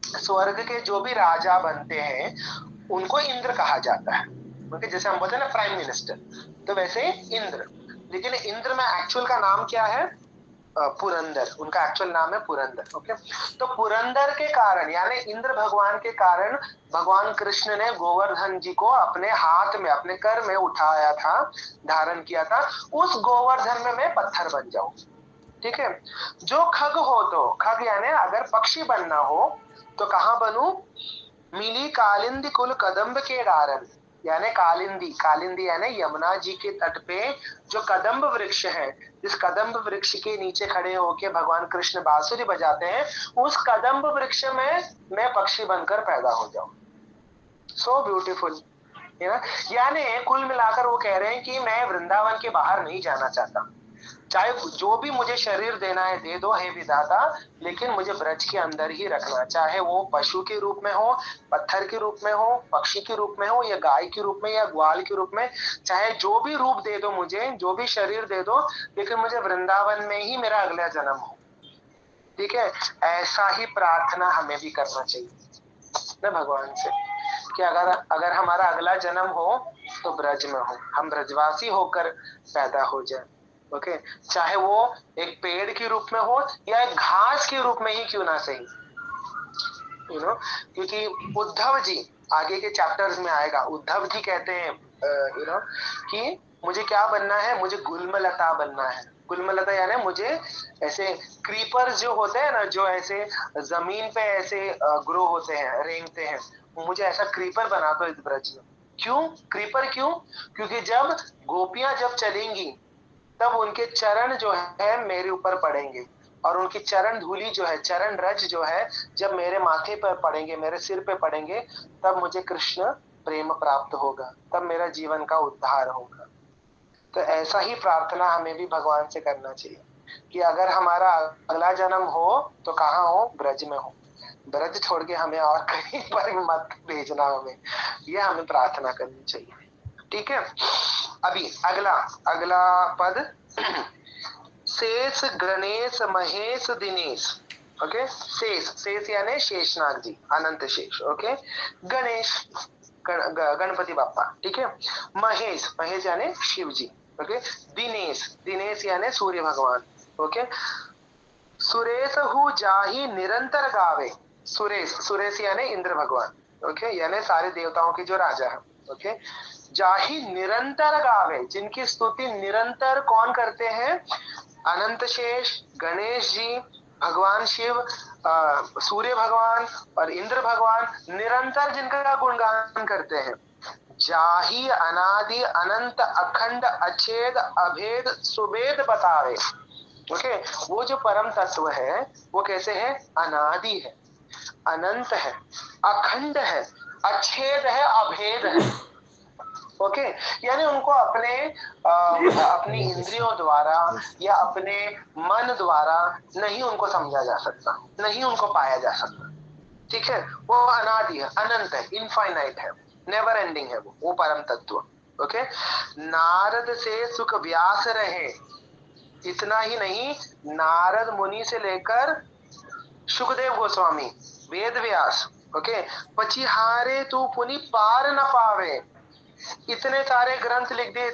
स्वर्ग के जो भी राजा बनते हैं उनको इंद्र कहा जाता है। ओके, जैसे हम बोलते हैं ना प्राइम मिनिस्टर, तो वैसे इंद्र। लेकिन इंद्र में एक्चुअल का नाम क्या है? पुरंदर, उनका एक्चुअल नाम है पुरंदर। ओके, तो पुरंदर के कारण यानी इंद्र भगवान के कारण भगवान कृष्ण ने गोवर्धन जी को अपने हाथ में, अपने कर में उठाया था, धारण किया था। उस गोवर्धन में मैं पत्थर बन जाऊं। ठीक है, जो खग हो तो, खग यानी अगर पक्षी बनना हो तो कहां बनूं? मिली कालिंदी कुल कदम्ब के कारण, यानी कालिंदी यानी यमुना जी के तट पे जो कदम्ब वृक्ष है, इस कदम्ब वृक्ष के नीचे खड़े होके भगवान कृष्ण बांसुरी बजाते हैं, उस कदम्ब वृक्ष में मैं पक्षी बनकर पैदा हो जाऊं। सो ब्यूटीफुल, यानी कुल मिलाकर वो कह रहे हैं कि मैं वृंदावन के बाहर नहीं जाना चाहता, चाहे जो भी मुझे शरीर देना है दे दो हे विधाता, लेकिन मुझे ब्रज के अंदर ही रखना, चाहे वो पशु के रूप में हो, पत्थर के रूप में हो, पक्षी के रूप में हो, या गाय के रूप में, या ग्वाल के रूप में, चाहे जो भी रूप दे दो मुझे, जो भी शरीर दे दो, लेकिन मुझे वृंदावन में ही मेरा अगला जन्म हो। ठीक है, ऐसा ही प्रार्थना हमें भी करना चाहिए ना भगवान से, कि अगर हमारा अगला जन्म हो तो ब्रज में हो, हम ब्रजवासी होकर पैदा हो जाए। ओके, चाहे वो एक पेड़ के रूप में हो या एक घास के रूप में ही क्यों ना सही, क्योंकि उद्धव जी आगे के चैप्टर्स में आएगा, उद्धव जी कहते हैं कि मुझे क्या बनना है? मुझे गुलमलता बनना है। गुलमलता यानी मुझे ऐसे क्रीपर्स जो होते हैं ना, जो ऐसे जमीन पे ऐसे ग्रो होते हैं, रेंगते हैं, मुझे ऐसा क्रीपर बना दो इस ब्रज में। क्यों क्रीपर? क्यों? क्योंकि जब गोपियां जब चलेंगी तब उनके चरण जो है मेरे ऊपर पड़ेंगे, और उनकी चरण धूली जो है, चरण रज जो है, जब मेरे माथे पर पड़ेंगे, मेरे सिर पे पड़ेंगे, तब मुझे कृष्ण प्रेम प्राप्त होगा, तब मेरा जीवन का उद्धार होगा। तो ऐसा ही प्रार्थना हमें भी भगवान से करना चाहिए कि अगर हमारा अगला जन्म हो तो कहाँ हो, ब्रज में हो, ब्रज छोड़ के हमें और कहीं पर मत भेजना, हमें ये हमें प्रार्थना करनी चाहिए। ठीक है, अभी अगला अगला पद शेष गणेश महेश दिनेश। ओके, शेष यानी शेषनाग जी, अनंत शेष। ओके, गणेश गणपति बापा, ठीक है। महेश यानी शिव जी। ओके, दिनेश यानी सूर्य भगवान। ओके, सुरेश हु जाहि निरंतर गावे। सुरेश यानी इंद्र भगवान। ओके, यानी सारे देवताओं के जो राजा है। ओके, जाहि निरंतर गावे, जिनकी स्तुति निरंतर कौन करते हैं, अनंत शेष, गणेश जी, भगवान शिव, सूर्य भगवान और इंद्र भगवान निरंतर जिनका गुणगान करते हैं। जाहि अनादि अनंत अखंड अछेद अभेद सुभेद बतावे। ओके, वो जो परम तत्व है वो कैसे है, अनादि है, अनंत है, अखंड है, अछेद है, अभेद है। ओके, यानी उनको अपनी इंद्रियों द्वारा या अपने मन द्वारा नहीं उनको समझा जा सकता, नहीं उनको पाया जा सकता। ठीक है, वो अनादि है, अनंत है, इनफाइनाइट है, नेवर एंडिंग है वो परम तत्व। ओके, नारद से सुख व्यास रहे, इतना ही नहीं, नारद मुनि से लेकर सुखदेव गोस्वामी, वेद व्यास, ओके, पचिहारे तू पुनि पार न पावे, इतने सारे ग्रंथ लिख दिए,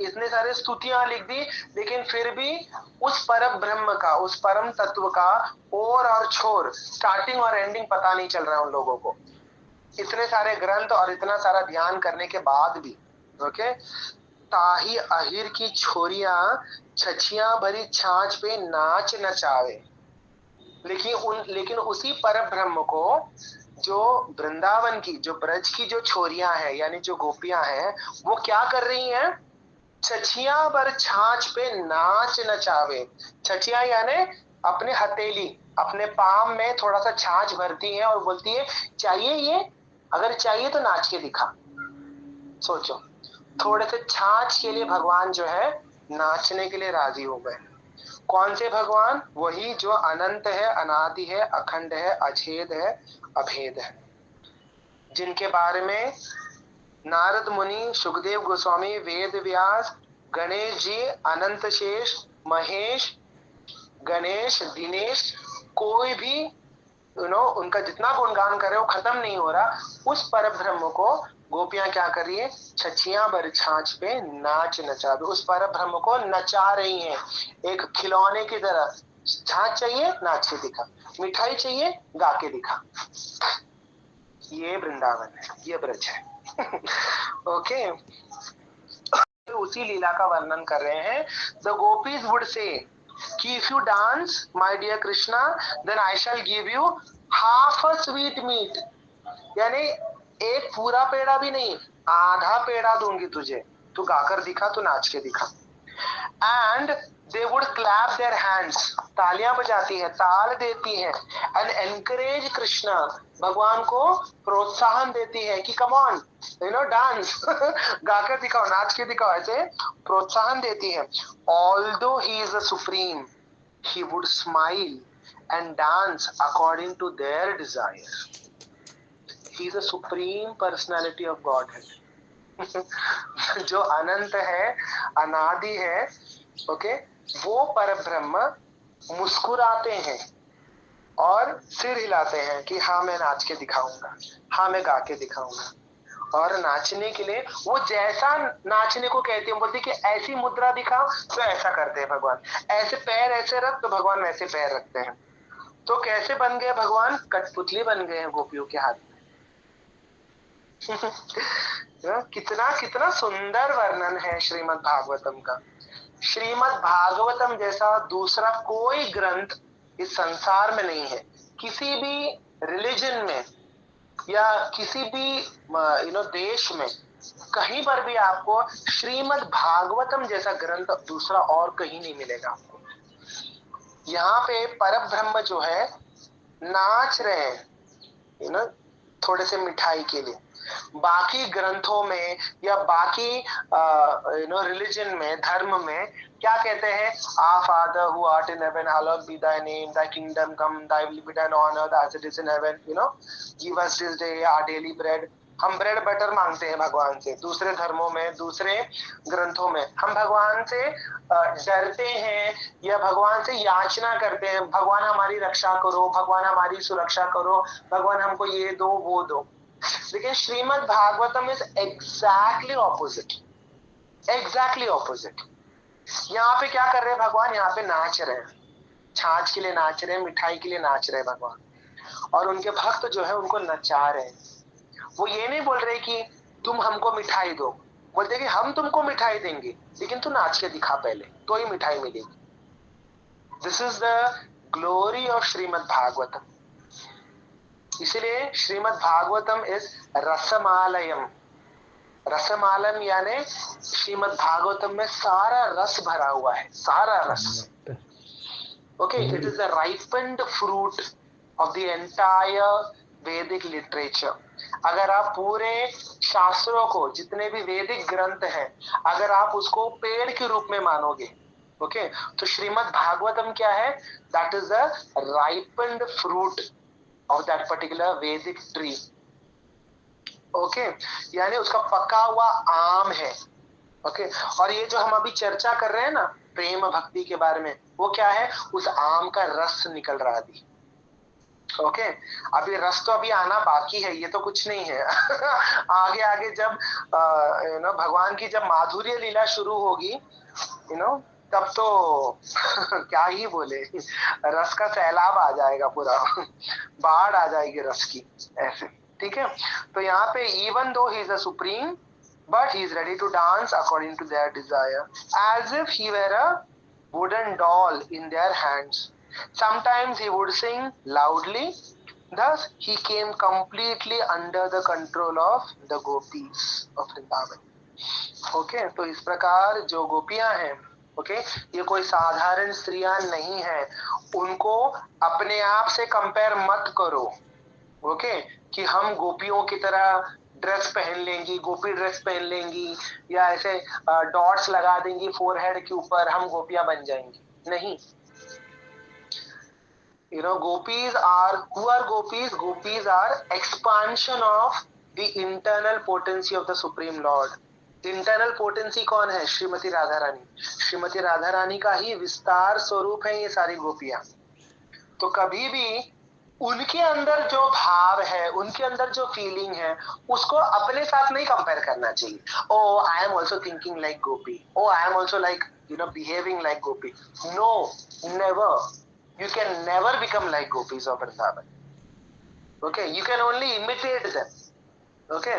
इतने सारे स्तुतियां लिख दी, लेकिन फिर भी उस परम ब्रह्म का, उस परम तत्व का ओर और छोर, स्टार्टिंग और एंडिंग पता नहीं चल रहा है उन लोगों को, इतने सारे ग्रंथ और इतना सारा ध्यान करने के बाद भी। ओके, ताही अहिर की छोरियां छछियां भरी छाछ पे नाच नचावे, लेकिन उसी परम ब्रह्म को जो वृंदावन की, जो ब्रज की जो छोरियां हैं, यानी जो गोपियां हैं, वो क्या कर रही हैं, छछियां भर छाछ पे नाच नचावे। छछिया यानी अपने हथेली, अपने पाम में थोड़ा सा छाछ भरती है और बोलती है चाहिए ये, अगर चाहिए तो नाच के दिखा। सोचो, थोड़े से छाछ के लिए भगवान जो है नाचने के लिए राजी हो गए। कौन से भगवान, वही जो अनंत है, अनादि है, अखंड है, अछेद है, अभेद है, जिनके बारे में नारद मुनि, सुखदेव गोस्वामी, वेद व्यास, गणेश जी, अनंत शेष, महेश, गणेश, दिनेश, कोई भी उनका जितना गुणगान करे वो खत्म नहीं हो रहा। उस परम ब्रह्म को गोपियां क्या कर रही है, छछियां भर छाछ पे नाच नचा, उस परम ब्रह्म को नचा रही हैं, एक खिलौने की तरह। छाछ चाहिए, नाच के दिखा, मिठाई चाहिए, गा के दिखा। ये वृंदावन है, ये ब्रज है। ओके, उसी लीला का वर्णन कर रहे हैं। द गोपीज वुड से कि if you dance my dear Krishna then I shall give you half a sweet meat, यानी एक पूरा पेड़ा भी नहीं, आधा पेड़ा दूंगी तुझे, तू गाकर दिखा, तू नाच के दिखा। And they would clap their hands, तालियां बजाती है, ताल देती है, एंड एनकरेज कृष्णा, भगवान को प्रोत्साहन देती है कि कम ऑन डांस, गाकर दिखाओ, नाच के दिखाओ, ऐसे प्रोत्साहन देती है। Although he is the supreme, he would smile and dance according to their desire. He is the supreme personality of Godhead. जो अनंत है, अनादि है, ओके, वो परब्रह्म मुस्कुराते हैं और सिर हिलाते हैं कि हाँ मैं नाच के दिखाऊंगा, हाँ मैं गा के दिखाऊंगा। और नाचने के लिए वो जैसा नाचने को कहते हैं, बोलते कि ऐसी मुद्रा दिखाओ तो ऐसा करते हैं भगवान, ऐसे पैर ऐसे रख तो भगवान वैसे पैर रखते हैं। तो कैसे बन गए भगवान, कठपुतली बन गए हैं गोपियों के हाथ में। कितना कितना सुंदर वर्णन है श्रीमद् भागवतम का। श्रीमद् भागवतम जैसा दूसरा कोई ग्रंथ इस संसार में नहीं है। किसी भी रिलीजन में या किसी भी देश में कहीं पर भी आपको श्रीमद् भागवतम जैसा ग्रंथ दूसरा और कहीं नहीं मिलेगा आपको। यहाँ पे परम ब्रह्म जो है नाच रहे हैं ना, थोड़े से मिठाई के लिए। बाकी ग्रंथों में या बाकी रिलीजन में, धर्म में क्या कहते हैं? Our Father who art in heaven, hallowed be thy name, thy kingdom come, thy will be done on earth as it is in heaven, give us this day our daily bread। हम bread butter मांगते हैं भगवान से। दूसरे धर्मों में, दूसरे ग्रंथों में हम भगवान से डरते हैं या भगवान से याचना करते हैं, भगवान हमारी रक्षा करो, भगवान हमारी सुरक्षा करो, भगवान हमको ये दो वो दो। लेकिन Shrimad Bhagavatam is exactly opposite, exactly opposite. यहाँ पे क्या कर रहे हैं भगवान? यहाँ पे नाच रहे हैं, छाछ के लिए नाच रहे हैं, मिठाई के लिए नाच रहे हैं भगवान, और उनके भक्त जो है उनको नचा रहे हैं। वो ये नहीं बोल रहे कि तुम हमको मिठाई दो, बोलते कि हम तुमको मिठाई देंगे लेकिन तू नाच के दिखा पहले, तो ही मिठाई मिलेगी। This is the glory of Shrimad Bhagavatam. इसलिए श्रीमद् भागवतम इज रसमालयम। रसमालम यानी श्रीमद् भागवतम में सारा रस भरा हुआ है, सारा रस। Okay, it is the ripened fruit of the entire वैदिक लिटरेचर। अगर आप पूरे शास्त्रों को, जितने भी वैदिक ग्रंथ हैं, अगर आप उसको पेड़ के रूप में मानोगे, ओके, तो श्रीमद् भागवतम क्या है? That is the ripened fruit of that particular वैदिक ट्री। ओके, यानी उसका पका हुआ आम है। ओके, और ये जो हम अभी चर्चा कर रहे हैं ना प्रेम भक्ति के बारे में, वो क्या है? उस आम का रस निकल रहा अभी। ओके, अभी रस तो अभी आना बाकी है, ये तो कुछ नहीं है। आगे आगे जब भगवान की जब माधुर्य लीला शुरू होगी, तब तो क्या ही बोले, रस का सैलाब आ जाएगा, पूरा बाढ़ आ जाएगी रस की, ऐसे। ठीक है, तो यहाँ पे even though he is a supreme, but he is ready to dance according to their desire, as if he were a wooden doll in their hands. Sometimes he would sing loudly. Thus he came completely under the control of the gopis of Vrindavan. Okay, तो इस प्रकार जो गोपियां हैं, okay, ये कोई साधारण स्त्रियां नहीं है। उनको अपने आप से कंपेयर मत करो, ओके, कि हम गोपियों की तरह ड्रेस पहन लेंगी, गोपी ड्रेस पहन लेंगी, या ऐसे डॉट्स लगा देंगी फोरहेड के ऊपर, हम गोपियां बन जाएंगी। नहीं, gopis are, who are gopis? Gopis are expansion of the internal potency of the Supreme Lord. Internal potency कौन है? श्रीमती राधा रानी। श्रीमती राधा रानी का ही विस्तार स्वरूप है ये सारी गोपियां। तो कभी भी उनके अंदर जो भाव है, उनके अंदर जो फीलिंग है, उसको अपने साथ नहीं कंपेयर करना चाहिए। Oh I am also thinking like Gopi, oh I am also like behaving like Gopi. No, never, you can never become like gopis of Vrindavan. Okay, you can only imitate them. Okay,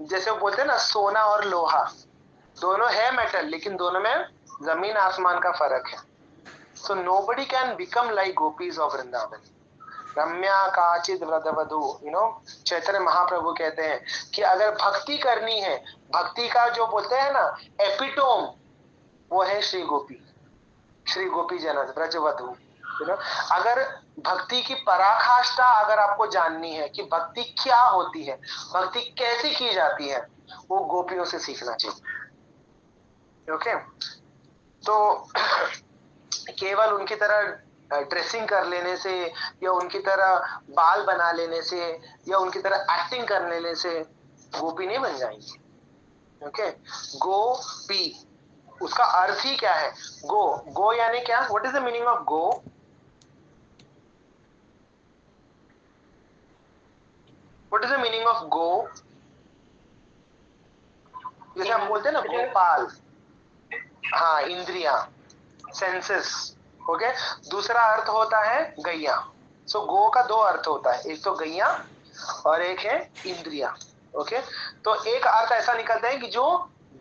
जैसे वो बोलते हैं ना, सोना और लोहा दोनों है मेटल, लेकिन दोनों में जमीन आसमान का फर्क है। So nobody can become like gopis of Vrindavan. रम्या काचिद व्रतवधू, चैतन्य महाप्रभु कहते हैं कि अगर भक्ति करनी है, भक्ति का जो बोलते हैं ना एपिटोम, वो है श्री गोपी, श्री गोपी जनक व्रजवधू। अगर भक्ति की पराकाष्ठा अगर आपको जाननी है कि भक्ति क्या होती है, भक्ति कैसी की जाती है, वो गोपियों से सीखना चाहिए। ओके, तो केवल उनकी तरह ड्रेसिंग कर लेने से, या उनकी तरह बाल बना लेने से, या उनकी तरह एक्टिंग कर लेने से गोपी नहीं बन जाएंगी। ओके, गोपी उसका अर्थ ही क्या है? गो यानी क्या? What is the meaning of go? What is the meaning of go? जैसे हम बोलते हैं ना गोपाल, हाँ, इंद्रिया, सेंसेस। ओके, दूसरा अर्थ होता है गैया। सो गो का दो अर्थ होता है, एक तो गैया और एक है इंद्रिया। ओके, तो एक अर्थ ऐसा निकलता है कि जो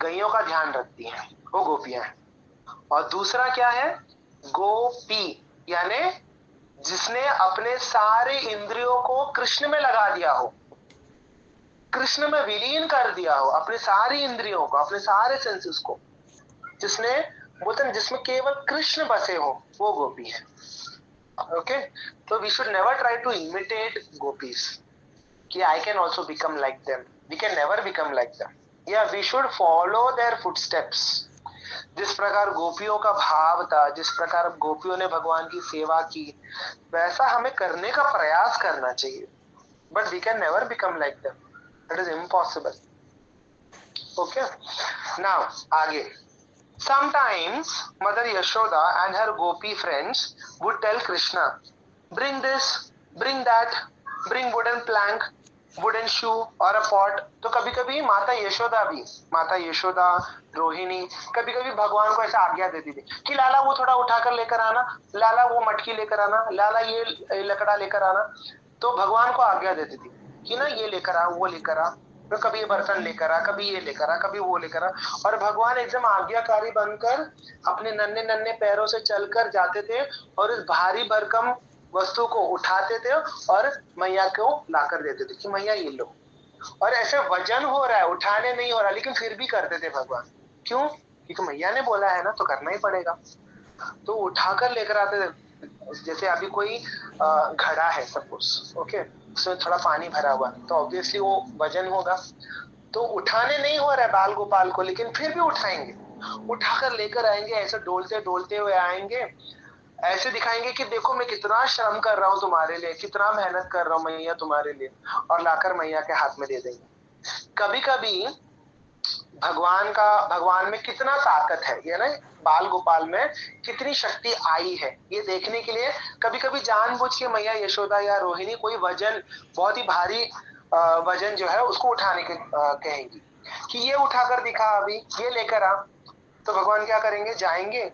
गैयों का ध्यान रखती हैं, वो गोपियां हैं। और दूसरा क्या है? गोपी यानी जिसने अपने सारे इंद्रियों को कृष्ण में लगा दिया हो। कृष्ण में विलीन कर दिया हो अपने सारी इंद्रियों को, अपने सारे सेंसेस को, जिसने बोलते हैं जिसमें केवल कृष्ण बसे हो, वो गोपी है। ओके, तो we should never try to imitate gopis कि I can also become like them, we can never become like them. या we should follow their footsteps. जिस प्रकार गोपियों का भाव था, जिस प्रकार गोपियों ने भगवान की सेवा की, वैसा हमें करने का प्रयास करना चाहिए। But we can never become like them, it is impossible. Okay, now आगे। Sometimes Mother Yashoda and her gopi friends would tell Krishna, bring this, bring that, bring wooden plank, wooden shoe or a pot। तो कभी कभी माता यशोदा, रोहिणी कभी कभी भगवान को ऐसा आज्ञा देती थी कि लाला वो थोड़ा उठाकर लेकर आना, लाला वो मटकी लेकर आना, लाला ये लकड़ा लेकर आना। तो भगवान को आज्ञा देती थी कि ना ये लेकर आ, वो लेकर आ, तो कभी ये बर्तन लेकर आ, कभी ये लेकर आ, कभी वो लेकर आ। और भगवान एकदम आज्ञाकारी बनकर अपने नन्हे नन्हे पैरों से चलकर जाते थे और इस भारी भरकम वस्तु को उठाते थे और मैया को लाकर देते थे कि मैया ये लो। और ऐसे वजन हो रहा है, उठाने नहीं हो रहा, लेकिन फिर भी करते थे भगवान। क्यों? क्योंकि मैया ने बोला है ना, तो करना ही पड़ेगा। तो उठाकर लेकर आते थे। जैसे अभी कोई घड़ा है सपोज, ओके, उसमें थोड़ा पानी भरा हुआ, तो ऑब्वियसली वो वजन होगा, तो उठाने नहीं हो रहा है बाल गोपाल को, लेकिन फिर भी उठाएंगे, उठाकर लेकर आएंगे, ऐसे डोलते डोलते हुए आएंगे, ऐसे दिखाएंगे कि देखो मैं कितना श्रम कर रहा हूँ तुम्हारे लिए, कितना मेहनत कर रहा हूँ मैया तुम्हारे लिए, और लाकर मैया के हाथ में दे देंगे। कभी कभी भगवान में कितना ताकत है, ये ना बाल गोपाल में कितनी शक्ति आई है, ये देखने के लिए कभी कभी जानबूझ के मैया यशोदा या रोहिणी कोई वजन, बहुत ही भारी वजन जो है उसको उठाने के कहेंगी कि ये उठाकर दिखा, अभी ये लेकर आ। तो भगवान क्या करेंगे, जाएंगे,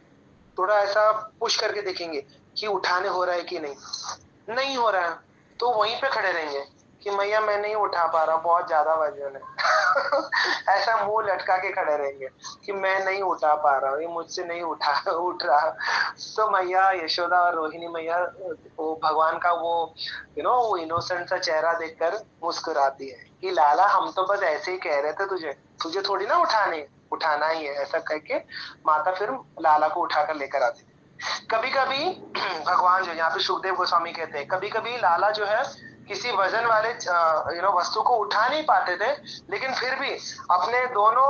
थोड़ा ऐसा पुश करके देखेंगे कि उठाने हो रहा है कि नहीं हो रहा है, तो वहीं पे खड़े रहेंगे कि मैया मैं नहीं उठा पा रहा, बहुत ज्यादा वजन है। ऐसा मुंह लटका के खड़े रहेंगे कि मैं नहीं उठा पा रहा हूँ, ये मुझसे नहीं उठ रहा। तो मैया यशोदा और रोहिणी मैया वो भगवान का वो वो इनोसेंट सा चेहरा देखकर मुस्कुराती है कि लाला हम तो बस ऐसे ही कह रहे थे, तुझे थोड़ी ना उठाना ही है, ऐसा करके माता फिर लाला को उठाकर लेकर आती थी। कभी कभी भगवान जो यहाँ पे सुखदेव गोस्वामी कहते हैं, कभी कभी लाला जो है किसी वजन वाले वस्तु को उठा नहीं पाते थे, लेकिन फिर भी अपने दोनों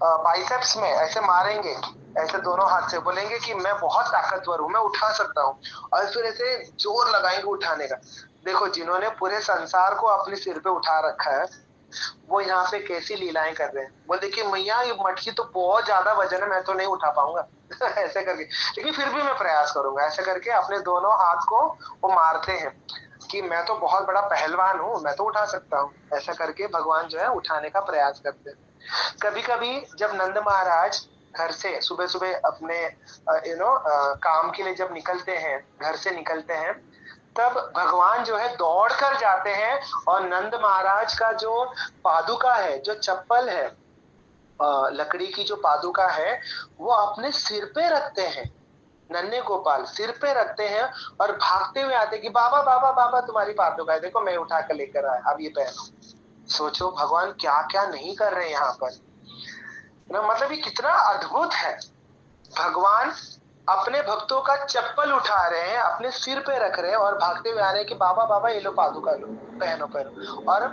बाइसेप्स में ऐसे मारेंगे, ऐसे दोनों हाथ से बोलेंगे कि मैं बहुत ताकतवर हूँ, मैं उठा सकता हूँ, और फिर ऐसे जोर लगाएंगे उठाने का। देखो जिन्होंने पूरे संसार को अपने सिर पे उठा रखा है, वो यहाँ पे कैसी लीलाएं कर रहे हैं। बोल देखिए मैया ये मटकी तो बहुत ज्यादा वजन है, मैं तो नहीं उठा पाऊंगा। ऐसे करके, लेकिन फिर भी मैं प्रयास करूंगा, ऐसे करके अपने दोनों हाथ को वो मारते हैं कि मैं तो बहुत बड़ा पहलवान हूँ, मैं तो उठा सकता हूँ। ऐसा करके भगवान जो है उठाने का प्रयास करते हैं। कभी कभी जब नंद महाराज घर से सुबह सुबह अपने काम के लिए जब निकलते हैं, घर से निकलते हैं, तब भगवान जो है दौड़ कर जाते हैं और नंद महाराज का जो पादुका है, जो चप्पल है, लकड़ी की जो पादुका है, वो अपने सिर पे रखते हैं। नन्हे गोपाल सिर पे रखते हैं और भागते हुए आते कि बाबा बाबा बाबा तुम्हारी पादुका है, देखो मैं उठा कर लेकर आया, अब ये पहनो। सोचो भगवान क्या क्या नहीं कर रहे हैं यहाँ पर ना, मतलब ये कितना अद्भुत है। भगवान अपने भक्तों का चप्पल उठा रहे हैं, अपने सिर पे रख रहे हैं और भागते हुए आ रहे हैं कि बाबा बाबा ये लो पादुका लो, पहनो। और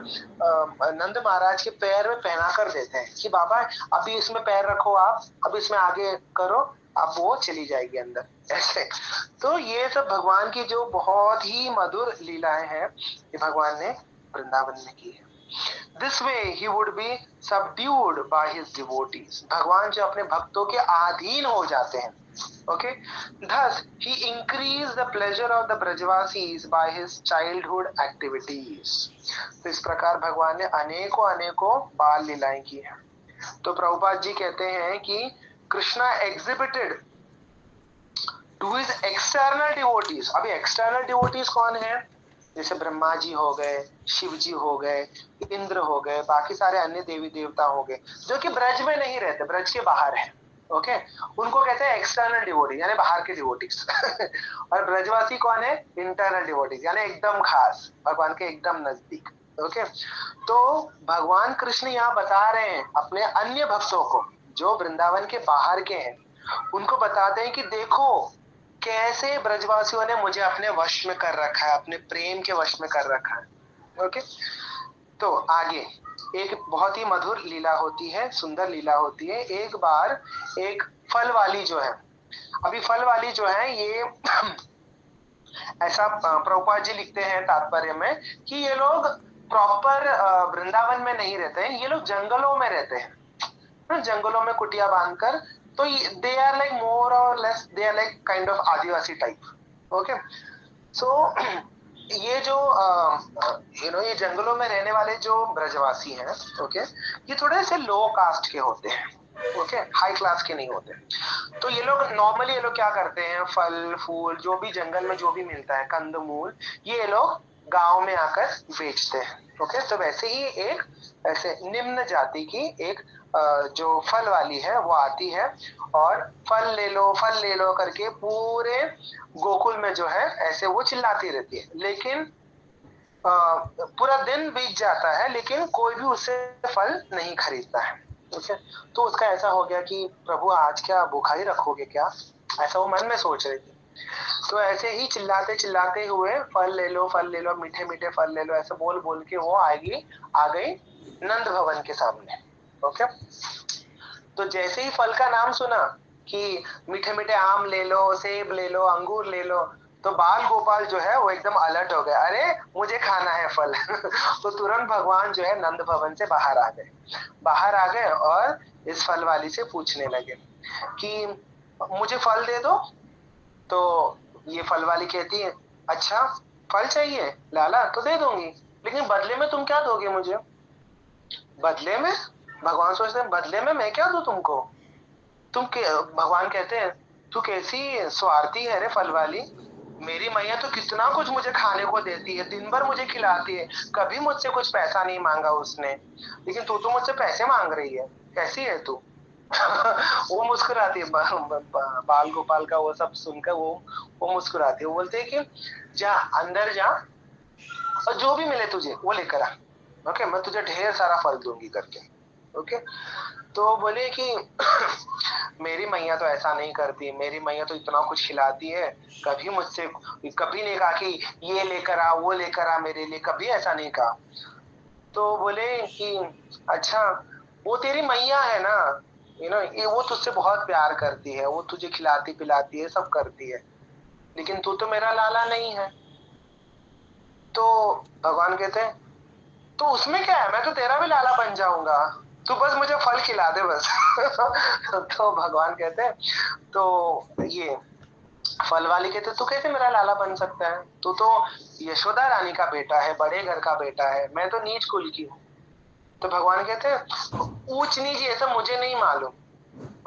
नंद महाराज के पैर में पहना कर देते हैं कि बाबा अभी इसमें पैर रखो, आप अब इसमें आगे करो, अब वो चली जाएगी अंदर। ऐसे तो ये सब भगवान की जो बहुत ही मधुर लीलाएं हैं, ये भगवान ने वृंदावन में की है। This way he would be subdued by his devotees। भगवान जो अपने भक्तों के अधीन हो जाते हैं। Okay, thus he increased the pleasure of the Brajavasis by his childhood activities। तो इस प्रकार भगवान ने अनेकों बाल लीलाएं की हैं। तो प्रभुपाद जी कहते हैं कि Krishna exhibited to his external devotees। अभी external devotees कौन है? जैसे ब्रह्मा जी हो गए, शिव जी हो गए, इंद्र हो गए, बाकी सारे अन्य देवी देवता हो गए जो कि ब्रज में नहीं रहते, ब्रज के बाहर है। ओके, उनको कहते हैं एक्सटर्नल डिवोटी, यानी बाहर के डिवोटीज। और ब्रजवासी कौन है? इंटरनल डिवोटीज, यानी एकदम खास, भगवान के एकदम नजदीक। ओके, तो भगवान कृष्ण यहाँ बता रहे हैं अपने अन्य भक्तों को जो वृंदावन के बाहर के हैं, उनको बताते हैं कि देखो कैसे ब्रजवासियों ने मुझे अपने वश में कर रखा है, अपने प्रेम के वश में कर रखा है। ओके, तो आगे एक बहुत ही मधुर लीला होती है, सुंदर लीला होती है। एक बार एक फल वाली जो है, अभी फल वाली जो है ये ऐसा प्रभुपाद जी लिखते हैं तात्पर्य में कि ये लोग प्रॉपर वृंदावन में नहीं रहते हैं, ये लोग जंगलों में रहते हैं, जंगलों में कुटिया बांधकर। तो दे आर लाइक मोर और less, they are like kind of adivasi type. Okay, so ये जो ये जंगलों में रहने वाले जो ब्रजवासी हैं, ओके, ये थोड़े से लो कास्ट के होते हैं, ओके, हाई क्लास के नहीं होते। तो ये लोग नॉर्मली ये लोग क्या करते हैं, फल फूल जो भी जंगल में जो भी मिलता है, कंदमूल, ये लोग गांव में आकर बेचते हैं। ओके, तो वैसे ही एक ऐसे निम्न जाति की एक जो फल वाली है वो आती है और फल ले लो करके पूरे गोकुल में जो है ऐसे वो चिल्लाती रहती है। लेकिन पूरा दिन बीत जाता है लेकिन कोई भी उससे फल नहीं खरीदता है। ठीक है, तो उसका ऐसा हो गया कि प्रभु आज क्या भूखा ही रखोगे क्या, ऐसा वो मन में सोच रही थी। तो ऐसे ही चिल्लाते चिल्लाते हुए फल ले लो, मीठे मीठे फल ले लो, ऐसे बोल बोल के वो आ गई नंद भवन के सामने। ओके, तो जैसे ही फल का नाम सुना कि मीठे मीठे आम ले लो, सेब ले लो, अंगूर ले लो, तो बाल गोपाल जो है वो एकदम अलर्ट हो गए, अरे मुझे खाना है फल। तो तुरंत भगवान जो है नंद भवन से बाहर आ गए और इस फल वाली से पूछने लगे कि मुझे फल दे दो। तो ये फल वाली कहती है, अच्छा फल चाहिए लाला, तो दे दूंगी, लेकिन बदले में तुम क्या दोगे मुझे? बदले में? भगवान सोचते हैं बदले में मैं क्या दूं तुमको? भगवान कहते हैं तू कैसी स्वार्थी है रे फल वाली, मेरी मैया तो कितना कुछ मुझे खाने को देती है, दिन भर मुझे खिलाती है, कभी मुझसे कुछ पैसा नहीं मांगा उसने, लेकिन तू तो मुझसे पैसे मांग रही है, कैसी है तू? वो मुस्कुराती है, बाल गोपाल का वो सब सुनकर वो मुस्कुराती है। वो बोलते हैं कि जा अंदर जा और जो भी मिले तुझे वो लेकर आ, ओके, मैं तुझे ढेर सारा फल दूंगी करके। ओके, तो बोले कि मेरी मैया तो ऐसा नहीं करती, मेरी मैया तो इतना कुछ खिलाती है, कभी मुझसे कभी नहीं कहा कि ये लेकर आ वो लेकर आ मेरे लिए, कभी ऐसा नहीं कहा। तो बोले कि अच्छा वो तेरी मैया है ना, ये वो तुझसे बहुत प्यार करती है, वो तुझे खिलाती पिलाती है, सब करती है, लेकिन तू तो मेरा लाला नहीं है। तो भगवान कहते हैं तो उसमें क्या है, मैं तो तेरा भी लाला बन जाऊंगा, तू बस मुझे फल खिला दे बस। तो भगवान कहते हैं तो ये फल वाली कहते तू कैसे मेरा लाला बन सकता है, तू तो यशोदा रानी का बेटा है, बड़े घर का बेटा है, मैं तो नीच कुल की हूँ। तो भगवान कहते हैं ऊंच नीच ये सब मुझे नहीं मालूम,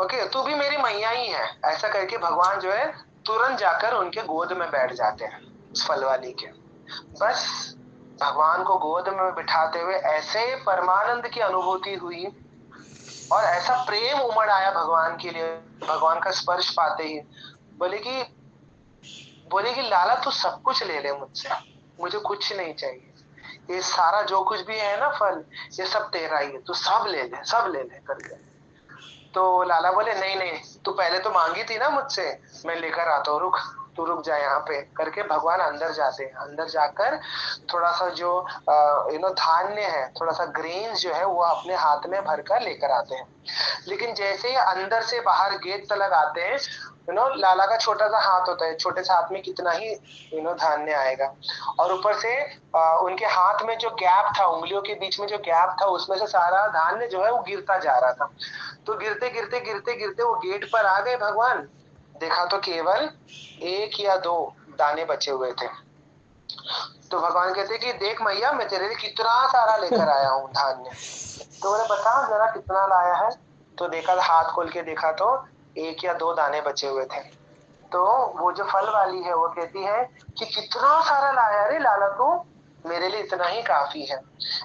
ओके, तू भी मेरी मैया ही है। ऐसा करके भगवान जो है तुरंत जाकर उनके गोद में बैठ जाते हैं उस फल वाली के। बस भगवान को गोद में बिठाते हुए ऐसे परमानंद की अनुभूति हुई और ऐसा प्रेम उमड़ आया भगवान के लिए, भगवान का स्पर्श पाते ही बोले कि लाला तू सब कुछ ले ले मुझसे, मुझे कुछ नहीं चाहिए, ये सारा जो कुछ भी है ना फल, ये सब तेरा ही है, तू सब ले ले करके। तो लाला बोले नहीं नहीं, तू पहले तो मांगी थी ना मुझसे, मैं लेकर आता हूँ, तू रुक जा यहाँ पे करके भगवान अंदर जाते हैं। अंदर जाकर थोड़ा सा जो धान्य है, थोड़ा सा ग्रेन्स जो है वो अपने हाथ में भरकर लेकर आते हैं। लेकिन जैसे ही अंदर से बाहर गेट तक आते हैं, लाला का छोटा सा हाथ होता है, छोटे से हाथ में कितना ही धान्य आएगा, और ऊपर से उनके हाथ में जो गैप था, उंगलियों के बीच में जो गैप था, उसमें से सारा धान्य जो है वो गिरता जा रहा था। तो गिरते गिरते गिरते गिरते वो गेट पर आ गए भगवान, देखा तो केवल 1 या 2 दाने बचे हुए थे। तो भगवान कहते कि देख मैया, मैं तेरे लिए कितना सारा लेकर आया हूँ धान्य। तो बोले बता जरा कितना लाया है। तो देखा, हाथ खोल के देखा तो 1 या 2 दाने बचे हुए थे। तो वो जो फल वाली है वो कहती है कि कितना सारा लाया रे लाला, तू मेरे लिए इतना ही काफी है।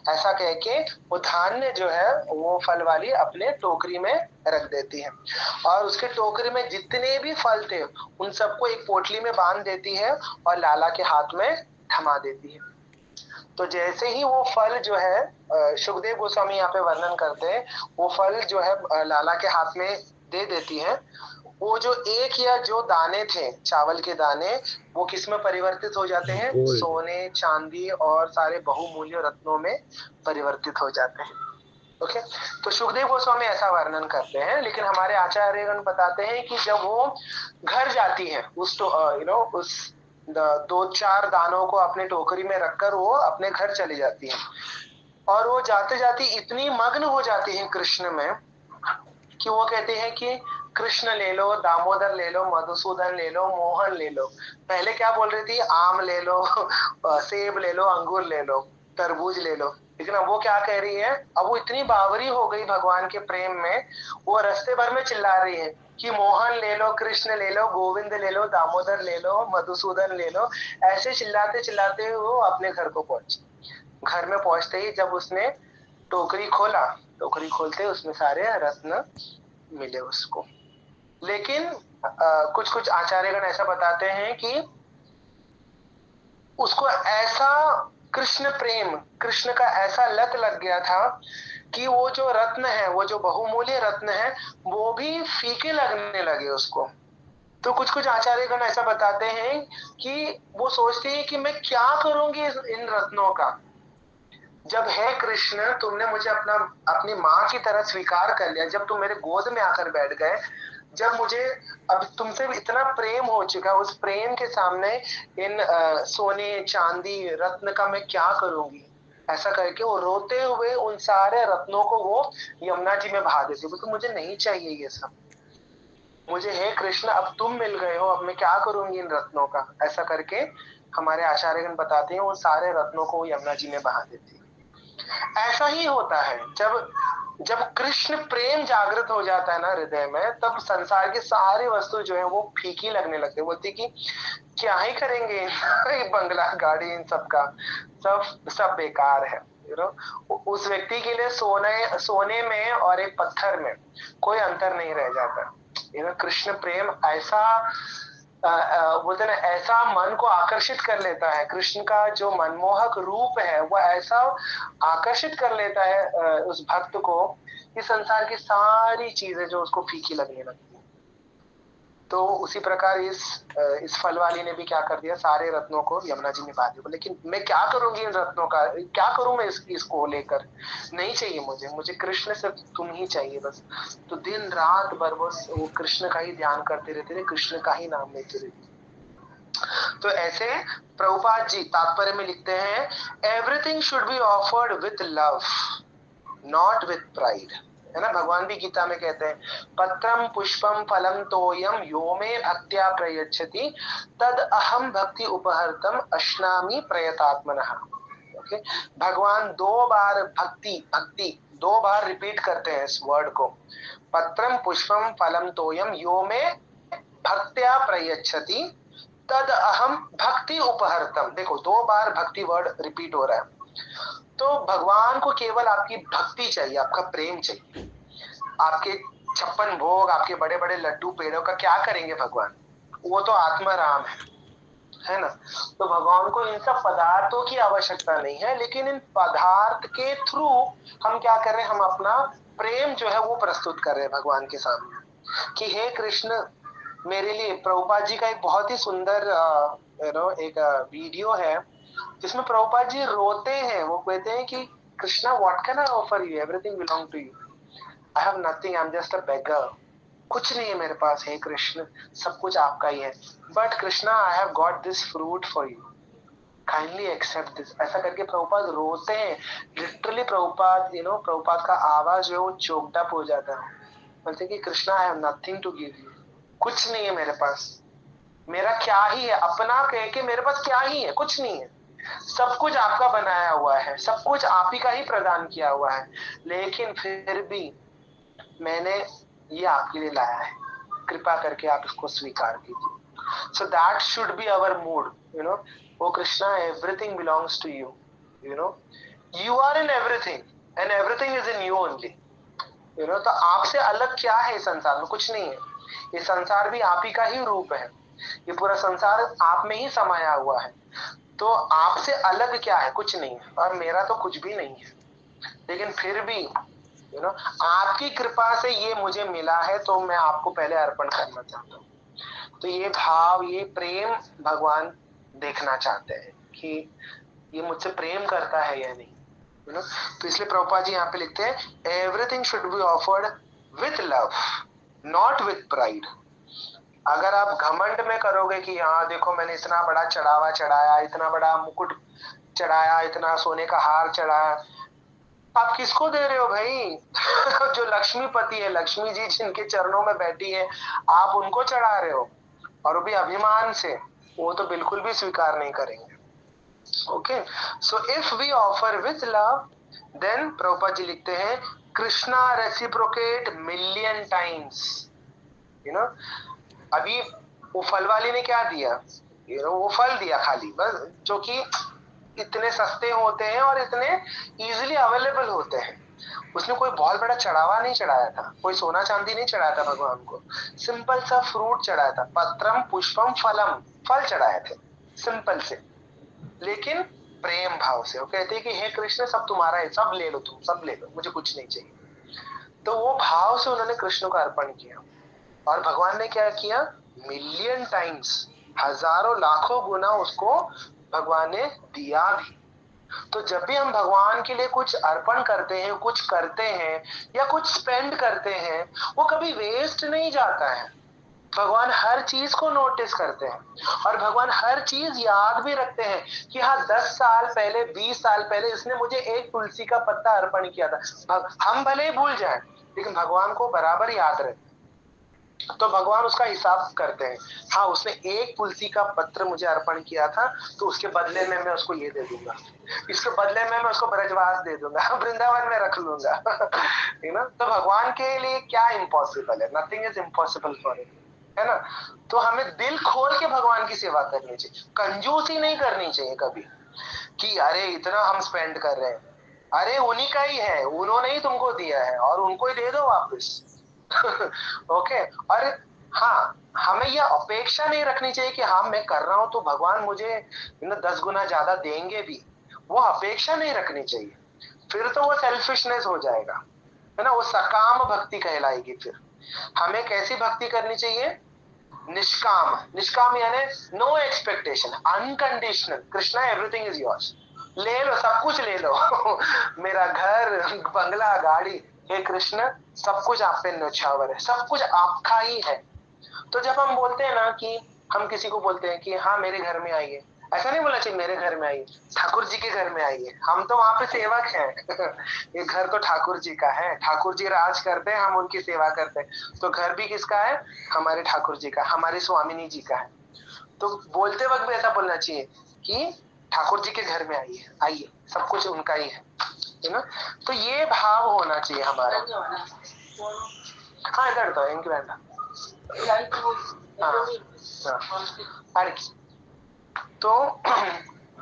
ऐसा कह के वो धान्य जो है वो फल वाली अपने टोकरी में रख देती है, और उसके टोकरी में जितने भी फल थे उन सबको एक पोटली में बांध देती है और लाला के हाथ में थमा देती है। तो जैसे ही वो फल जो है सुखदेव गोस्वामी यहाँ पे वर्णन करते हैं, वो फल जो है लाला के हाथ में दे देती है। वो जो एक या जो दाने थे चावल के दाने, वो किस में परिवर्तित हो जाते हैं? गोल्ड। सोने, चांदी और सारे बहुमूल्य रत्नों में परिवर्तित हो जाते हैं। ओके, तो सुखदेव गोस्वामी ऐसा वर्णन करते हैं, लेकिन हमारे आचार्यगण बताते हैं कि जब वो घर जाती है उस उस 2-4 दानों को अपने टोकरी में रखकर वो अपने घर चली जाती है, और वो जाते जाते इतनी मग्न हो जाती है कृष्ण में कि वो कहते हैं कि कृष्ण ले लो, दामोदर ले लो, मधुसूदन ले लो, मोहन ले लो। पहले क्या बोल रही थी? आम ले लो, सेब ले लो, अंगूर ले लो, तरबूज ले लो। लेकिन अब वो क्या कह रही है? अब वो इतनी बावरी हो गई भगवान के प्रेम में, वो रास्ते भर में चिल्ला रही है कि मोहन ले लो, कृष्ण ले लो, गोविंद ले लो, दामोदर ले लो, मधुसूदन ले लो। ऐसे चिल्लाते चिल्लाते वो अपने घर को पहुंची। घर में पहुंचते ही जब उसने टोकरी खोला, टोकरी खोलते उसमें सारे रत्न मिले उसको। लेकिन कुछ कुछ आचार्यगण ऐसा बताते हैं कि उसको ऐसा कृष्ण प्रेम, कृष्ण का ऐसा लत लग गया था कि वो जो रत्न है, वो जो बहुमूल्य रत्न है, वो भी फीके लगने लगे उसको। तो कुछ कुछ आचार्यगण ऐसा बताते हैं कि वो सोचते हैं कि मैं क्या करूंगी इन रत्नों का। जब है कृष्ण, तुमने मुझे अपनी माँ की तरह स्वीकार कर लिया, जब तुम मेरे गोद में आकर बैठ गए, जब मुझे अब तुमसे इतना प्रेम हो चुका, उस प्रेम के सामने इन सोने, चांदी, रत्न का मैं क्या करूंगी? ऐसा करके वो रोते हुए उन सारे रत्नों को वो यमुना जी में बहा देती, क्योंकि मुझे नहीं चाहिए ये सब। मुझे हे कृष्ण, अब तुम मिल गए हो, अब मैं क्या करूंगी इन रत्नों का? ऐसा करके हमारे आचार्यगण बताते हैं वो सारे रत्नों को यमुना जी में बहा देती। ऐसा ही होता है जब कृष्ण प्रेम जागृत हो जाता है ना हृदय में, तब संसार की सारी वस्तु जो है वो फीकी लगने लगती है। बोलती कि क्या ही करेंगे बंगला, गाड़ी, इन सब का सब बेकार है। उस व्यक्ति के लिए सोने में और एक पत्थर में कोई अंतर नहीं रह जाता। कृष्ण प्रेम ऐसा बोलते ना, ऐसा मन को आकर्षित कर लेता है। कृष्ण का जो मनमोहक रूप है वो ऐसा आकर्षित कर लेता है उस भक्त को कि संसार की सारी चीजें जो उसको फीकी लगने लगती है। तो उसी प्रकार इस फल वाली ने भी क्या कर दिया? सारे रत्नों को यमुना जी में बहा दिया। लेकिन मैं क्या करूंगी इन रत्नों का? क्या करूं मैं इसको लेकर? नहीं चाहिए मुझे कृष्ण, सिर्फ तुम ही चाहिए बस। तो दिन रात भर वो कृष्ण का ही ध्यान करते रहते थे, कृष्ण का ही नाम लेते रहते। तो ऐसे प्रभुपाद जी तात्पर्य में लिखते हैं, everything should be offered with love, not with pride. है ना, भगवान भी गीता में कहते हैं, पत्रम पुष्पम फलम तोयम यो मे भक्त्या प्रयच्छति तद अहम भक्ति उपहर्तम अश्नामि प्रयतात्मनः। ओके, भगवान 2 बार भक्ति 2 बार रिपीट करते हैं इस वर्ड को, पत्रम पुष्पम फलम तोयम यो मे भक्त्या प्रयच्छति तद अहम भक्ति उपहर्तम। देखो 2 बार भक्ति वर्ड रिपीट हो रहा है। तो भगवान को केवल आपकी भक्ति चाहिए, आपका प्रेम चाहिए। आपके 56 भोग, आपके बड़े बड़े लड्डू पेड़ों का क्या करेंगे भगवान? वो तो आत्मा राम है ना। तो भगवान को इन सब पदार्थों की आवश्यकता नहीं है, लेकिन इन पदार्थ के थ्रू हम क्या कर रहे हैं? हम अपना प्रेम जो है वो प्रस्तुत कर रहे हैं भगवान के सामने कि हे कृष्ण मेरे लिए। प्रभुपाद जी का एक बहुत ही सुंदर एक वीडियो है जिसमें प्रभुपाद जी रोते हैं। वो कहते हैं कि Krishna, what can I offer you? Everything belong to you, I have nothing, I am just a beggar. कुछ नहीं है मेरे पास, हे कृष्ण, सब कुछ आपका ही है। But Krishna, I have got this fruit for you, kindly accept this. ऐसा करके प्रभुपाद रोते हैं। लिटरली प्रभुपाद प्रभुपाद का आवाज जो है वो चोक्ड अप हो जाता है। बोलते कि Krishna, I have nothing to give you, कुछ नहीं है मेरे पास, मेरा क्या ही है? अपना कह के मेरे पास क्या ही है? कुछ नहीं है, सब कुछ आपका बनाया हुआ है, सब कुछ आप ही का ही प्रदान किया हुआ है। लेकिन फिर भी मैंने ये आपके लिए लाया है, कृपा करके आप इसको स्वीकार कीजिए। So that should be our mood, O Krishna, everything belongs to you, you are in everything and everything is in you only. तो आपसे अलग क्या है? संसार में कुछ नहीं है। ये संसार भी आप ही का ही रूप है, ये पूरा संसार आप में ही समाया हुआ है। तो आपसे अलग क्या है? कुछ नहीं है, और मेरा तो कुछ भी नहीं है, लेकिन फिर भी आपकी कृपा से ये मुझे मिला है, तो मैं आपको पहले अर्पण करना चाहता हूँ। तो ये भाव, ये प्रेम भगवान देखना चाहते हैं कि ये मुझसे प्रेम करता है या नहीं, तो इसलिए प्रभुपाद जी यहाँ पे लिखते हैं, everything should be offered with love, not with pride. अगर आप घमंड में करोगे कि हाँ देखो मैंने इतना बड़ा चढ़ावा चढ़ाया, इतना बड़ा मुकुट चढ़ाया, इतना सोने का हार चढ़ाया, आप किसको दे रहे हो भाई? जो लक्ष्मीपति है, लक्ष्मी जी जिनके चरणों में बैठी है, आप उनको चढ़ा रहे हो, और वो भी अभिमान से, वो तो बिल्कुल भी स्वीकार नहीं करेंगे। Okay, so if we offer with love, then Prabhupada ji लिखते हैं, कृष्णा रेसिप्रोकेट मिलियन टाइम्स। अभी वो फल वाली ने क्या दिया? वो फल दिया खाली, बस, जो कि इतने सस्ते होते हैं और इतने इजीली अवेलेबल होते हैं। उसने कोई बहुत बड़ा चढ़ावा नहीं चढ़ाया था, कोई सोना चांदी नहीं चढ़ाया था भगवान को, सिंपल सा फ्रूट चढ़ाया था, पत्रम पुष्पम फलम, फल चढ़ाए थे सिंपल से, लेकिन प्रेम भाव से। वो कहते हैं कि हे कृष्ण सब तुम्हारा है, सब ले लो, तुम सब ले लो, मुझे कुछ नहीं चाहिए। तो वो भाव से उन्होंने कृष्ण को अर्पण किया, और भगवान ने क्या किया? मिलियन टाइम्स, हजारों लाखों गुना उसको भगवान ने दिया भी। तो जब भी हम भगवान के लिए कुछ अर्पण करते हैं, कुछ करते हैं या कुछ स्पेंड करते हैं, वो कभी वेस्ट नहीं जाता है। भगवान हर चीज को नोटिस करते हैं, और भगवान हर चीज याद भी रखते हैं कि हाँ 10 साल पहले, 20 साल पहले इसने मुझे एक तुलसी का पत्ता अर्पण किया था। हम भले ही भूल जाएं, लेकिन भगवान को बराबर याद रहता है। तो भगवान उसका हिसाब करते हैं, हाँ उसने एक तुलसी का पत्र मुझे अर्पण किया था, तो उसके बदले में मैं उसको ये दे दूंगा, इसके बदले में मैं उसको ब्रजवास दे दूंगा, वृंदावन में रख लूंगा। तो भगवान के लिए क्या इम्पॉसिबल है? Nothing is impossible for him, है ना? तो हमें दिल खोल के भगवान की सेवा करनी चाहिए, कंजूसी नहीं करनी चाहिए कभी कि अरे इतना हम स्पेंड कर रहे हैं, अरे उन्हीं का ही है, उन्होंने ही तुमको दिया है, और उनको ही दे दो वापस। ओके, और हाँ, हमें यह अपेक्षा नहीं रखनी चाहिए कि हाँ मैं कर रहा हूं तो भगवान मुझे 10 गुना ज्यादा देंगे भी, वो अपेक्षा नहीं रखनी चाहिए, फिर तो वो सेल्फिशनेस हो जाएगा, है ना? वो सकाम भक्ति कहलाएगी। फिर हमें कैसी भक्ति करनी चाहिए? निष्काम। निष्काम यानी no expectation, unconditional. Krishna everything is yours, ले लो, सब कुछ ले लो। मेरा घर, बंगला, गाड़ी, हे कृष्ण सब कुछ आप पे न्यौछावर है, सब कुछ आपका ही है। तो जब हम बोलते हैं ना कि हम किसी को बोलते हैं कि हाँ मेरे घर में आइए, ऐसा नहीं बोला चाहिए मेरे घर में आइए, ठाकुर जी के घर में आइए, हम तो वहां पे सेवक हैं। ये घर तो ठाकुर जी का है, ठाकुर जी राज करते हैं, हम उनकी सेवा करते हैं, तो घर भी किसका है? हमारे ठाकुर जी का, हमारी स्वामिनी जी का है। तो बोलते वक्त भी ऐसा बोलना चाहिए कि ठाकुर जी के घर में आइए, आइए, सब कुछ उनका ही है ना? तो ये भाव होना चाहिए हमारा। हाँ इधर तो इनकी बैंड।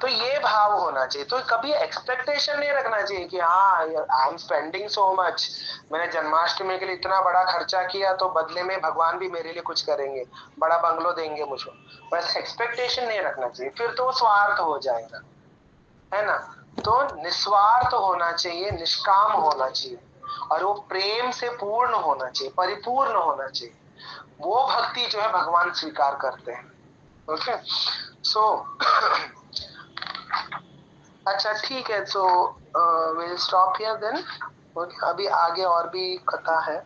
तो ये भाव होना चाहिए। तो कभी एक्सपेक्टेशन नहीं रखना चाहिए कि हाँ I am spending so much, मैंने जन्माष्टमी के लिए इतना बड़ा खर्चा किया, तो बदले में भगवान भी मेरे लिए कुछ करेंगे, बड़ा बंगलो देंगे मुझको। बस एक्सपेक्टेशन नहीं रखना चाहिए, फिर तो स्वार्थ हो जाएगा, है ना? तो निस्वार्थ होना चाहिए, निष्काम होना चाहिए, और वो प्रेम से पूर्ण होना चाहिए, परिपूर्ण होना चाहिए। वो भक्ति जो है भगवान स्वीकार करते हैं। ओके, सो अच्छा ठीक है, so will stop here then. अभी आगे और भी कथा है।